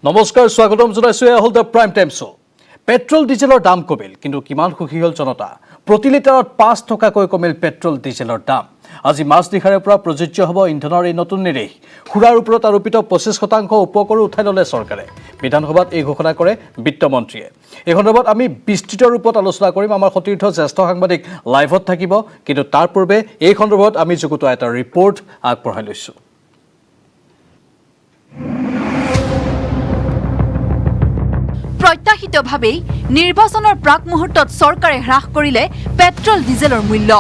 নমস্কাৰ স্বাগতম জনাইছো হল the prime time show petrol ডিজেলৰ দাম কমিল কিন্তু কিমান সুখী হল জনতা প্ৰতি লিটাৰত 5 টকাকৈ কমিল পেট্ৰল ডিজেলৰ দাম আজি মাজনিশাৰে পৰা প্ৰযোজ্য হ'ব ইন্ধনৰ এই নতুন নিৰ্দেশ খুৰাৰ ওপৰত আৰোপিত 25% উপকৰ উঠাই ললে চৰকাৰে বিধানসভাত এই ঘোষণা কৰে বিত্তমন্ত্ৰীয়ে এই সন্দৰ্ভত আমি বিস্তৃত ৰূপত আলোচনা কৰিম আমাৰ সতীৰ্থ জ্যেষ্ঠ সাংবাদিক লাইভত থাকিব কিন্তু তাৰ পূৰ্বে এই সন্দৰ্ভত আমি যুগুতোৱা এটা ৰিপৰ্ট আগবঢ়াই লৈছো প্ৰত্যাশিতভাৱে নিৰ্বাচনৰ প্ৰাক মুহূৰ্তত চৰকাৰে হ্ৰাস কৰিলে পেট্ৰল ডিজেলৰ মূল্য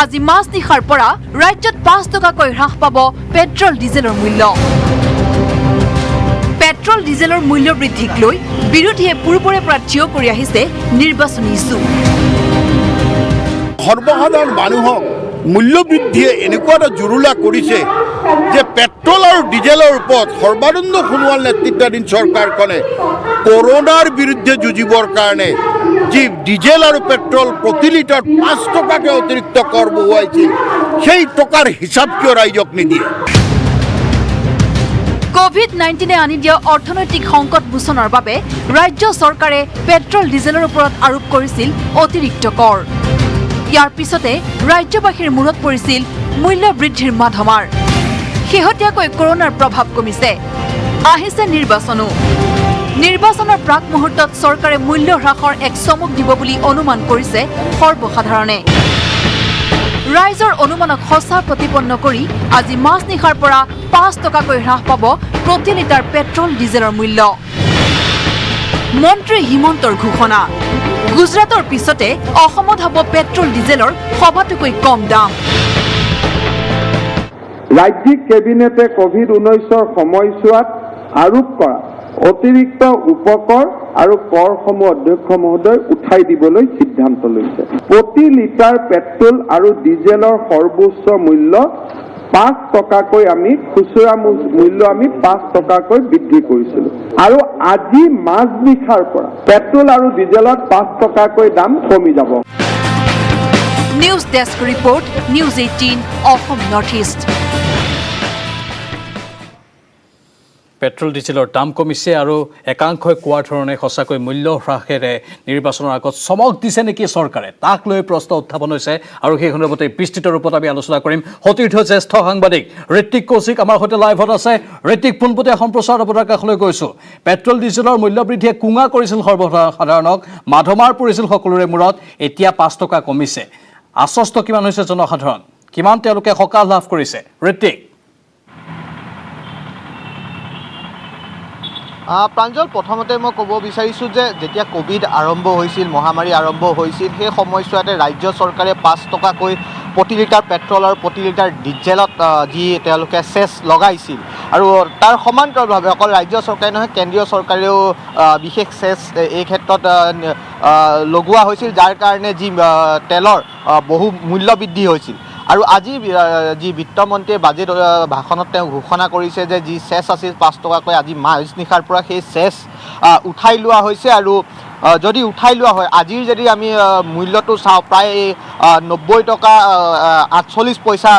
আজি মাজনিশাৰ পৰা ৰাজ্যত 5 টকাকৈ হ্ৰাস পাব পেট্ৰল ডিজেলৰ মূল্য পেট্ৰল ডিজেলৰ মূল্য বৃদ্ধিক লৈ বিৰোধীয়ে পূৰ্বৰে পৰা থিয় কৰি আহিছে নিৰ্বাচনী ইছ্যু সৰ্বসাধাৰণ মানুহক মূল্য বৃদ্ধিয়ে এনেকুৱা এটা জুৰুলা কৰিছে যে পেট্ৰল আৰু ডিজেলৰ ওপৰত সৰ্বানন্দ সোণোৱাল নেতৃত্বাধীন চৰকাৰখনে কৰোনাৰ বিৰুদ্ধে যুঁজিবৰ কাৰণে যি ডিজেল আৰু পেট্ৰল প্ৰতি লিটাৰ 5 টকাকৈ অতিৰিক্ত কৰ বহুৱাইছিল সেই টকাৰ হিচাপ কিয় ৰাইজক নিদিয়ে কোভিড-19 আনি দিয়া অৰ্থনৈতিক সংকট মোচনৰ বাবে ৰাজ্য চৰকাৰে পেট্ৰল ডিজেলৰ ওপৰত আৰোপ কৰিছিল অতিৰিক্ত কৰ ইয়াৰ পিছতে ৰাজ্যবাসীৰ মূৰত পৰিছিল মূল্য বৃদ্ধিৰ মাধমাৰ শেহতীয়াকৈ কৰোনাৰ প্ৰভাৱ কমিছে আহিছে নিৰ্বাচনৰ প্ৰাক মুহূৰ্তত চৰকাৰে মূল্য হ্ৰাসৰ এক চমক দিব বুলি অনুমান কৰিছে সৰ্বসাধাৰণে ৰাইজৰ অনুমানক সঁচা প্ৰতিপন্ন কৰি আজি মাজনিশাৰ পৰা 5 টকাকৈ হ্ৰাস পাব প্ৰতি লিটাৰ পেট্ৰল ডিজেলৰ মূল্য মন্ত্ৰী হিমন্তৰ ঘোষণা গুজৰাটৰ পিছতে অসমত হ'ব পেট্ৰল ডিজেলৰ সবাতোকৈ কম দাম ৰাজ্যিক কেবিনেটে কোভিড-19 সময়ছোৱাত আৰোপ কৰা অতিৰিক্ত উপকৰ আৰু কৰসমূহ অধ্যক্ষ মহোদয় উঠাই দিবলৈ সিদ্ধান্ত লৈছে প্ৰতি লিটাৰ পেট্ৰল আৰু ডিজেলৰ সৰ্বোচ্চ মূল্য 5 টকাকৈ আমি খুচুৰা মূল্য আমি 5 টকাকৈ বৃদ্ধি কৰিছিলোঁ আৰু আজি মাজনিশাৰ পৰা পেট্ৰল আৰু ডিজেলত 5 টকাকৈ দাম কমি যাব news desk report news 18 Assam north east petrol ডিজেলৰ দাম কমিছে আৰু একাংশই কোৱাৰ ধৰণে সঁচাকৈ মূল্য হ্ৰাসেৰে নিৰ্বাচনৰ আগত চমক দিছে নেকি চৰকাৰে তাক লৈ প্ৰশ্ন উত্থাপন হৈছে আৰু সেই সন্দৰ্ভতে বিস্তৃত ৰূপত আমি আলোচনা কৰিম সতীৰ্থ জ্যেষ্ঠ সাংবাদিক ঋত্বিক কৌশিক আমাৰ সৈতে লাইভত আছে ঋত্বিক পোনপটীয়া সম্প্ৰচাৰ আপোনাৰ কাষলৈ গৈছোঁ পেট্ৰল ডিজেলৰ মূল্য বৃদ্ধিয়ে কুঙা কৰিছিল সৰ্বসাধাৰণক মাধমাৰ পৰিছিল সকলোৰে মূৰত এতিয়া 5 টকা কমিছে আশ্বস্ত কিমান হৈছে জনসাধাৰণ কিমান তেওঁলোকে সকাহ লাভ কৰিছে ঋত্বিক প্ৰাঞ্জল প্ৰথমতে মই ক'ব বিচাৰিছোঁ যে যেতিয়া কোভিড আৰম্ভ হৈছিল মহামাৰী আৰম্ভ হৈছিল সেই সময়ছোৱাতে ৰাজ্য চৰকাৰে 5 টকাকৈ প্ৰতি লিটাৰ পেট্ৰল আৰু প্ৰতি লিটাৰ ডিজেলত যি তেওঁলোকে চেছ লগাইছিল আৰু তাৰ সমান্তৰালভাৱে অকল ৰাজ্য চৰকাৰে নহয় কেন্দ্ৰীয় চৰকাৰেও বিশেষ চেছ এই ক্ষেত্ৰত লগোৱা হৈছিল যাৰ কাৰণে যি তেলৰ বহু মূল্য বৃদ্ধি হৈছিল আৰু আজি যি বিত্তমন্ত্ৰীয়ে বাজেট ভাষণত তেওঁ ঘোষণা কৰিছে যে যি চেছ আছিল 5 টকাকৈ আজি মাজনিশাৰ পৰা সেই চেছ উঠাই লোৱা হৈছে আৰু যদি উঠাই লোৱা হয় আজিৰ যদি আমি মূল্যটো চাওঁ প্ৰায় 90 টকা 48 পইচা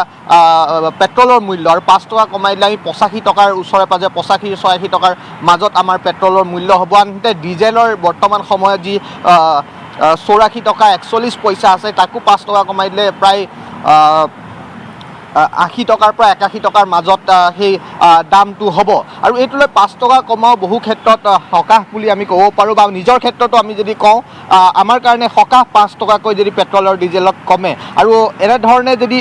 পেট্ৰলৰ মূল্য আৰু 5 টকা কমাই দিলে আমি 85 টকাৰ ওচৰে পাজৰে 85-86 টকাৰ মাজত আমাৰ পেট্ৰলৰ মূল্য হ'ব আনহাতে ডিজেলৰ বৰ্তমান সময়ত যি 84 টকা 41 পইচা আছে তাকো 5 টকা কমাই দিলে প্ৰায় 80 টকাৰ পৰা 81 টকাৰ মাজত সেই দামটো হ'ব আৰু এইটোলৈ 5 টকা কমাও বহু ক্ষেত্ৰত সকাহ বুলি আমি ক'ব পাৰোঁ বা নিজৰ ক্ষেত্ৰতো আমি যদি কওঁ আমাৰ কাৰণে সকাহ 5 টকাকৈ যদি পেট্ৰল আৰু ডিজেলত কমে আৰু এনেধৰণে যদি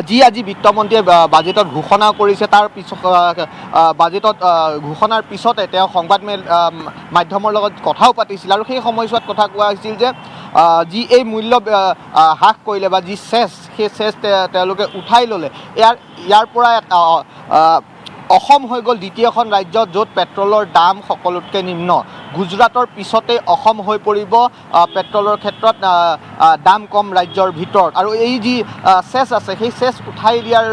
যি আজি বিত্তমন্ত্ৰীয়ে বাজেটত ঘোষণা কৰিছে তাৰ পিছত বাজেটত ঘোষণাৰ পিছতে তেওঁ সংবাদ মাধ্যমৰ লগত কথাও পাতিছিল আৰু সেই সময়ছোৱাত কথা কোৱা হৈছিল যে যি এই মূল্য হ্ৰাস কৰিলে বা যি চেছ সেই চেছ তেওঁলোকে উঠাই ল'লে ইয়াৰ পৰা অসম হৈ গ'ল দ্বিতীয়খন ৰাজ্য য'ত পেট্ৰলৰ দাম সকলোতকৈ নিম্ন গুজৰাটৰ পিছতে অসম হৈ পৰিব পেট্ৰলৰ ক্ষেত্ৰত দাম কম ৰাজ্যৰ ভিতৰত আৰু এই যি চেছ আছে সেই চেছ উঠাই দিয়াৰ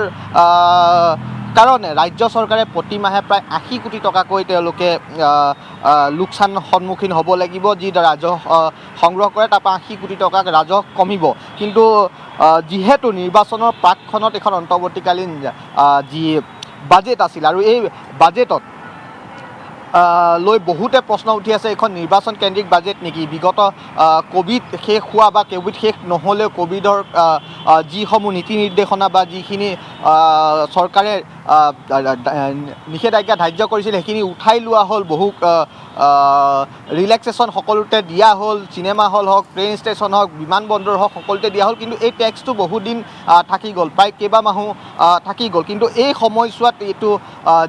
কাৰণে ৰাজ্য চৰকাৰে প্ৰতি মাহে প্ৰায় 80 কোটি টকাকৈ তেওঁলোকে লোকচান সন্মুখীন হ'ব লাগিব যি ৰাজহ সংগ্ৰহ কৰে তাৰ পৰা 80 কোটি টকা ৰাজহ কমিব কিন্তু যেহেতু নিৰ্বাচনৰ প্ৰাকখনত এখন অন্তৰ্বৰ্তীকালীন যি বাজেট আছিল আৰু এই বাজেটত লৈ বহুতে প্ৰশ্ন উঠি আছে এখন নিৰ্বাচন কেন্দ্ৰিক বাজেট নেকি বিগত কোভিড শেষ হোৱা বা কোভিড শেষ নহ'লেও কোভিডৰ যিসমূহ নীতি নিৰ্দেশনা বা যিখিনি চৰকাৰে নিষেধাজ্ঞা ধাৰ্য কৰিছিল সেইখিনি উঠাই লোৱা হ'ল বহু ৰিলেক্সেশ্যন সকলোতে দিয়া হ'ল চিনেমা হল হওক ট্ৰেইন ষ্টেচন হওক বিমানবন্দৰ হওক সকলোতে দিয়া হ'ল কিন্তু এই টেক্সটো বহুদিন থাকি গ'ল প্ৰায় কেইবামাহো থাকি গ'ল কিন্তু এই সময়ছোৱাত এইটো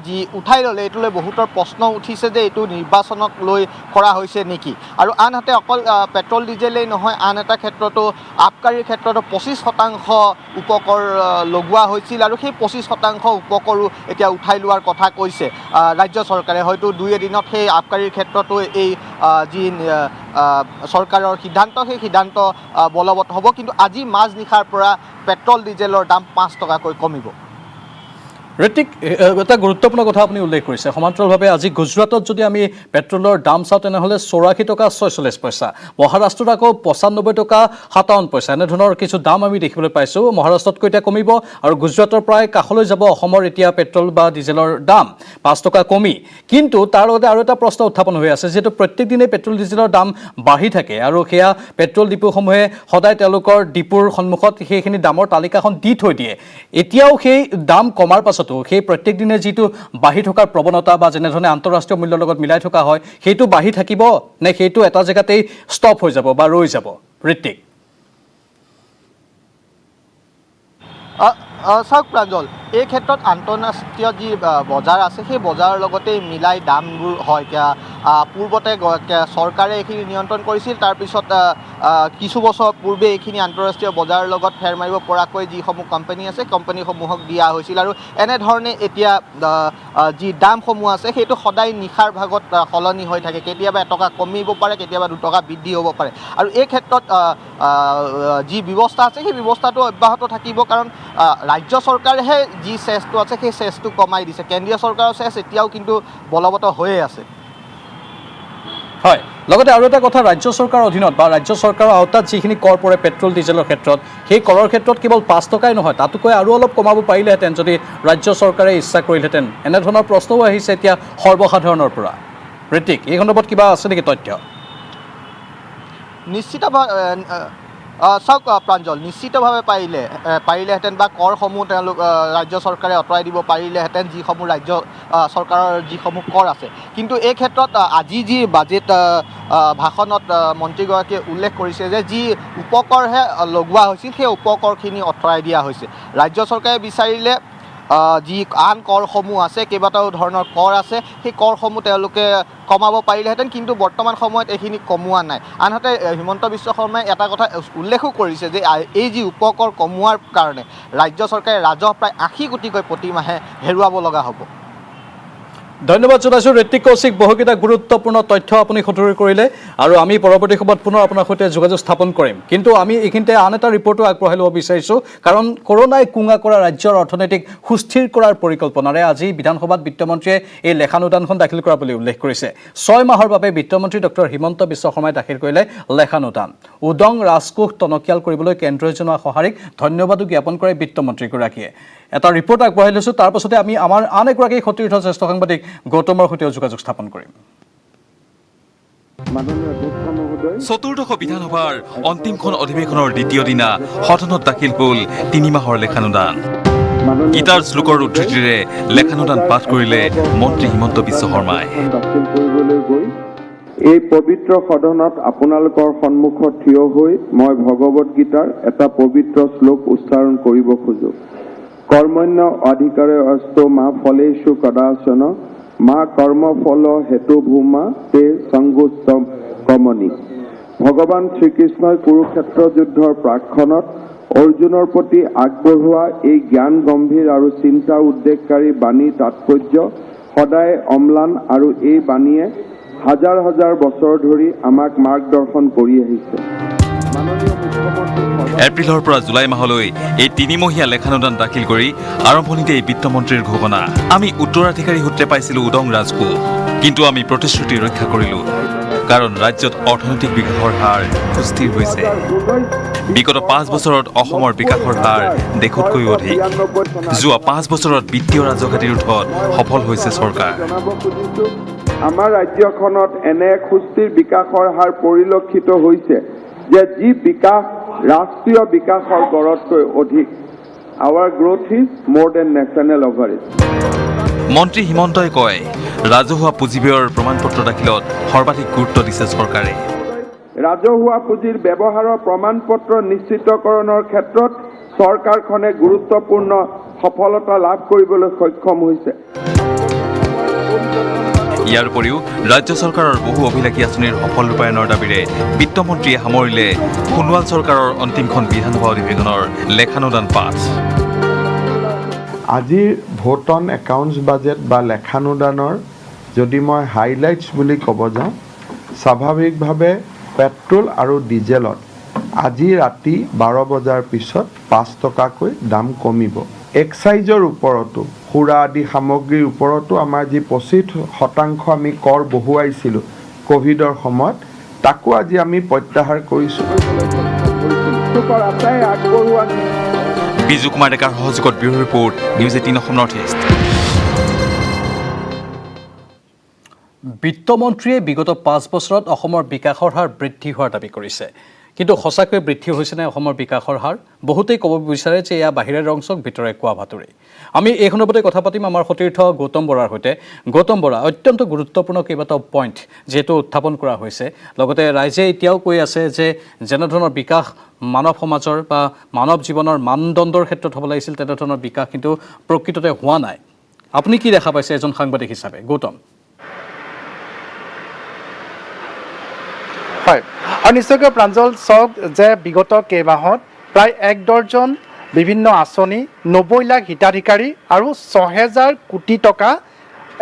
যি উঠাই ল'লে এইটো লৈ বহুতৰ প্ৰশ্ন উঠিছে যে এইটো নিৰ্বাচনক লৈ কৰা হৈছে নেকি আৰু আনহাতে অকল পেট্ৰল ডিজেলেই নহয় আন এটা ক্ষেত্ৰতো আবকাৰীৰ ক্ষেত্ৰতো 25% উপকৰ লগোৱা হৈছিল আৰু সেই 25% উপকৰো এতিয়া উঠাই লোৱাৰ কথা কৈছে ৰাজ্য চৰকাৰে হয়তো দুই এদিনত সেই আবকাৰীৰ ক্ষেত্ৰতো এই যি চৰকাৰৰ সিদ্ধান্ত সেই সিদ্ধান্ত বলবৎ হ'ব কিন্তু আজি মাজনিশাৰ পৰা পেট্ৰল ডিজেলৰ দাম 5 টকাকৈ কমিব ঋতিক এটা গুৰুত্বপূৰ্ণ কথা আপুনি উল্লেখ কৰিছে সমান্তৰালভাৱে আজি গুজৰাটত যদি আমি পেট্ৰলৰ দাম চাওঁ তেনেহ'লে 84 টকা 46 পইচা মহাৰাষ্ট্ৰত আকৌ 95 টকা 57 পইচা এনেধৰণৰ কিছু দাম আমি দেখিবলৈ পাইছোঁ মহাৰাষ্ট্ৰতকৈ এতিয়া কমিব আৰু গুজৰাটৰ প্ৰায় কাষলৈ যাব অসমৰ এতিয়া পেট্ৰল বা ডিজেলৰ দাম 5 টকা কমি কিন্তু তাৰ লগতে আৰু এটা প্ৰশ্ন উত্থাপন হৈ আছে যিহেতু প্ৰত্যেক দিনে পেট্ৰল ডিজেলৰ দাম বাঢ়ি থাকে আৰু সেয়া পেট্ৰল ডিপুসমূহে সদায় তেওঁলোকৰ ডিপুৰ সন্মুখত সেইখিনি দামৰ তালিকাখন দি থৈ দিয়ে এতিয়াও সেই দাম কমাৰ পাছত সেই প্ৰত্যেক দিনে যিটো বাঢ়ি থকাৰ প্ৰৱণতা বা যেনেধৰণে আন্তঃৰাষ্ট্ৰীয় মূল্যৰ লগত মিলাই থকা হয় সেইটো বাঢ়ি থাকিব নে সেইটো এটা জেগাতেই ষ্টপ হৈ যাব বা ৰৈ যাব ঋতিক চাওক প্ৰাঞ্জল এই ক্ষেত্ৰত আন্তঃৰাষ্ট্ৰীয় যি বজাৰ আছে সেই বজাৰৰ লগতে মিলাই দামবোৰ হয় এতিয়া পূৰ্বতে চৰকাৰে এইখিনি নিয়ন্ত্ৰণ কৰিছিল তাৰপিছত কিছু বছৰ পূৰ্বে এইখিনি আন্তঃৰাষ্ট্ৰীয় বজাৰৰ লগত ফেৰ মাৰিব পৰাকৈ যিসমূহ কোম্পানী আছে কোম্পানীসমূহক দিয়া হৈছিল আৰু এনেধৰণে এতিয়া যি দামসমূহ আছে সেইটো সদায় নিশাৰ ভাগত সলনি হৈ থাকে কেতিয়াবা এটকা কমিব পাৰে কেতিয়াবা 2 টকা বৃদ্ধি হ'ব পাৰে আৰু এই ক্ষেত্ৰত যি ব্যৱস্থা আছে সেই ব্যৱস্থাটো অব্যাহত থাকিব কাৰণ ৰাজ্য চৰকাৰেহে যি চেছটো আছে সেই চেছটো কমাই দিছে কেন্দ্ৰীয় চৰকাৰৰ চেছ এতিয়াও কিন্তু বলবৎ হৈয়ে আছে হয় লগতে আৰু এটা কথা ৰাজ্য চৰকাৰৰ অধীনত বা ৰাজ্য চৰকাৰৰ আওতাত যিখিনি কৰ পৰে পেট্ৰল ডিজেলৰ ক্ষেত্ৰত সেই কৰৰ ক্ষেত্ৰত কেৱল 5 টকাই নহয় তাতকৈ আৰু অলপ কমাব পাৰিলেহেঁতেন যদি ৰাজ্য চৰকাৰে ইচ্ছা কৰিলেহেঁতেন এনেধৰণৰ প্ৰশ্নও আহিছে এতিয়া সৰ্বসাধাৰণৰ পৰা ঋতিক এই সন্দৰ্ভত কিবা আছে নেকি তথ্য নিশ্চিতভাৱে চাওক প্ৰাঞ্জল নিশ্চিতভাৱে পাৰিলেহেঁতেন বা কৰসমূহ তেওঁলোক ৰাজ্য চৰকাৰে আঁতৰাই দিব পাৰিলেহেঁতেন যিসমূহ ৰাজ্য চৰকাৰৰ যিসমূহ কৰ আছে কিন্তু এই ক্ষেত্ৰত আজি যি বাজেট ভাষণত মন্ত্ৰীগৰাকীয়ে উল্লেখ কৰিছে যে যি উপকৰহে লগোৱা হৈছিল সেই উপকৰখিনি আঁতৰাই দিয়া হৈছে ৰাজ্য চৰকাৰে বিচাৰিলে যি আন কৰসমূহ আছে কেইবাটাও ধৰণৰ কৰ আছে সেই কৰসমূহ তেওঁলোকে কমাব পাৰিলেহেঁতেন কিন্তু বৰ্তমান সময়ত এইখিনি কমোৱা নাই আনহাতে হিমন্ত বিশ্ব শৰ্মাই এটা কথা উল্লেখো কৰিছে যে এই যি উপকৰ কমোৱাৰ কাৰণে ৰাজ্য চৰকাৰে ৰাজহ প্ৰায় 80 কোটিকৈ প্ৰতিমাহে হেৰুৱাব লগা হ'ব ধন্যবাদ জনাইছোঁ ঋতিক কৌশিক বহুকেইটা গুৰুত্বপূৰ্ণ তথ্য আপুনি সদৰি কৰিলে আৰু আমি পৰৱৰ্তী সময়ত পুনৰ আপোনাৰ সৈতে যোগাযোগ স্থাপন কৰিম কিন্তু আমি এইখিনিতে আন এটা ৰিপৰ্টো আগবঢ়াই ল'ব বিচাৰিছোঁ কাৰণ কৰোনাই কুঙা কৰা ৰাজ্যৰ অৰ্থনৈতিক সুস্থিৰ কৰাৰ পৰিকল্পনাৰে আজি বিধানসভাত বিত্তমন্ত্ৰীয়ে এই লেখানুদানখন দাখিল কৰা বুলি উল্লেখ কৰিছে 6 মাহৰ বাবে বিত্তমন্ত্ৰী ডক্টৰ হিমন্ত বিশ্ব শৰ্মাই দাখিল কৰিলে লেখানুদান উদং ৰাজকোষ টনকিয়াল কৰিবলৈ কেন্দ্ৰই জনোৱা সঁহাৰিক ধন্যবাদো জ্ঞাপন কৰে বিত্তমন্ত্ৰীগৰাকীয়ে এটা ৰিপৰ্ট আগবঢ়াই লৈছোঁ তাৰ পাছতে আমি আমাৰ আন এগৰাকী সতীৰ্থ জ্যেষ্ঠ সাংবাদিক গৌতমৰ সৈতেও যোগাযোগ স্থাপন কৰিম চতুৰ্দশ বিধানসভাৰ অন্তিমখন অধিৱেশনৰ দ্বিতীয় দিনা সদনত দাখিল হ'ল 3 মাহৰ লেখানুদান গীতাৰ শ্লোকৰ উদ্ধৃতিৰে লেখানুদান পাঠ কৰিলে মন্ত্ৰী হিমন্ত বিশ্ব শৰ্মাই এই পবিত্ৰ সদনত আপোনালোকৰ সন্মুখত থিয় হৈ মই ভগৱত গীতাৰ এটা পবিত্ৰ শ্লোক উচ্চাৰণ কৰিব খোজো কৰ্মণ্য অধিকাৰে অস্তো মা ফলেষু কদাচন মা কৰ্মফল হেতু ভূমা তে সংগুষ্টম কমনি ভগৱান শ্ৰীকৃষ্ণই কুৰুক্ষেত্ৰ যুদ্ধৰ প্ৰাকখনত অৰ্জুনৰ প্ৰতি আগবঢ়োৱা এই জ্ঞান গম্ভীৰ আৰু চিন্তা উদ্বেগকাৰী বাণী তাৎপৰ্য সদায় অম্লান আৰু এই বাণীয়ে হাজাৰ হাজাৰ বছৰ ধৰি আমাক মাৰ্গদৰ্শন কৰি আহিছে এপ্ৰিলৰ পৰা জুলাই মাহলৈ এই 3-মহীয়া লেখানুদান দাখিল কৰি আৰম্ভণিতে এই বিত্তমন্ত্ৰীৰ ঘোষণা আমি উত্তৰাধিকাৰী সূত্ৰে পাইছিলোঁ উদং ৰাজকোষ কিন্তু আমি প্ৰতিশ্ৰুতি ৰক্ষা কৰিলোঁ কাৰণ ৰাজ্যত অৰ্থনৈতিক বিকাশৰ হাৰ সুস্থিৰ হৈছে। বিগত 5 বছৰত অসমৰ বিকাশৰ হাৰ দেশতকৈও অধিক। যোৱা 5 বছৰত বিত্তীয় ৰাজঘাটি ৰোধত সফল হৈছে চৰকাৰ। আমাৰ ৰাজ্যখনত এনে এক সুস্থিৰ বিকাশৰ হাৰ পৰিলক্ষিত হৈছে যে যি বিকাশ ৰাষ্ট্ৰীয় বিকাশৰ গড়তকৈ অধিক। Our growth is more than national average. মন্ত্ৰী হিমন্তই কয়, ৰাজহুৱা পুঁজি ব্যয়ৰ প্ৰমাণপত্ৰ দাখিলত সৰ্বাধিক গুৰুত্ব দিছে চৰকাৰে। ৰাজহুৱা পুঁজিৰ ব্যৱহাৰৰ প্ৰমাণপত্ৰ নিশ্চিতকৰণৰ ক্ষেত্ৰত চৰকাৰখনে গুৰুত্বপূৰ্ণ সফলতা লাভ কৰিবলৈ সক্ষম হৈছে। ইয়াৰ উপৰিও ৰাজ্য চৰকাৰৰ বহু অভিলাষী আঁচনিৰ সফল ৰূপায়ণৰ দাবীৰে বিত্তমন্ত্ৰীয়ে সামৰিলে সোণোৱাল চৰকাৰৰ অন্তিমখন বিধানসভা অধিৱেশনৰ লেখানুদান পাঠ। আজিৰ ভোট অন একাউণ্টছ বাজেট বা লেখানুদানৰ যদি মই হাইলাইটছ বুলি ক'ব যাওঁ, স্বাভাৱিকভাৱে পেট্ৰল আৰু ডিজেলত আজি ৰাতি 12 বজাৰ পিছত 5 টকাকৈ দাম কমিব। এক্সাইজৰ ওপৰতো, সুৰা আদি সামগ্ৰীৰ ওপৰতো আমাৰ যি 25% আমি কৰ বহুৱাইছিলোঁ ক'ভিডৰ সময়ত, তাকো আজি আমি প্ৰত্যাহাৰ কৰিছোঁ। বিজু কুমাৰ ডেকাৰ সহযোগত bureau report, news 18 Assam north east. বিত্তমন্ত্ৰীয়ে বিগত 5 বছৰত অসমৰ বিকাশৰ হাৰ বৃদ্ধি হোৱাৰ দাবী কৰিছে। কিন্তু সঁচাকৈ বৃদ্ধি হৈছেনে অসমৰ বিকাশৰ হাৰ? বহুতেই ক'ব বিচাৰে যে এয়া বাহিৰে ৰংচক ভিতৰে কোৱা ভাতুৰি। আমি এই সন্দৰ্ভতে কথা পাতিম আমাৰ সতীৰ্থ গৌতম বৰাৰ সৈতে। গৌতম বৰা, অত্যন্ত গুৰুত্বপূৰ্ণ কেইবাটাও পইণ্ট যিহেতু উত্থাপন কৰা হৈছে, লগতে ৰাইজে এতিয়াও কৈ আছে যে যেনেধৰণৰ বিকাশ মানৱ সমাজৰ বা মানৱ জীৱনৰ মানদণ্ডৰ ক্ষেত্ৰত হ'ব লাগিছিল তেনেধৰণৰ বিকাশ কিন্তু প্ৰকৃততে হোৱা নাই। আপুনি কি দেখা পাইছে এজন সাংবাদিক হিচাপে? গৌতম। হয়, আৰু নিশ্চয়কৈ প্ৰাঞ্জল, চাওক যে বিগত কেইমাহত প্ৰায় 1 ডৰ্জন বিভিন্ন আঁচনি, 90 লাখ হিতাধিকাৰী আৰু 6,000 কোটি টকা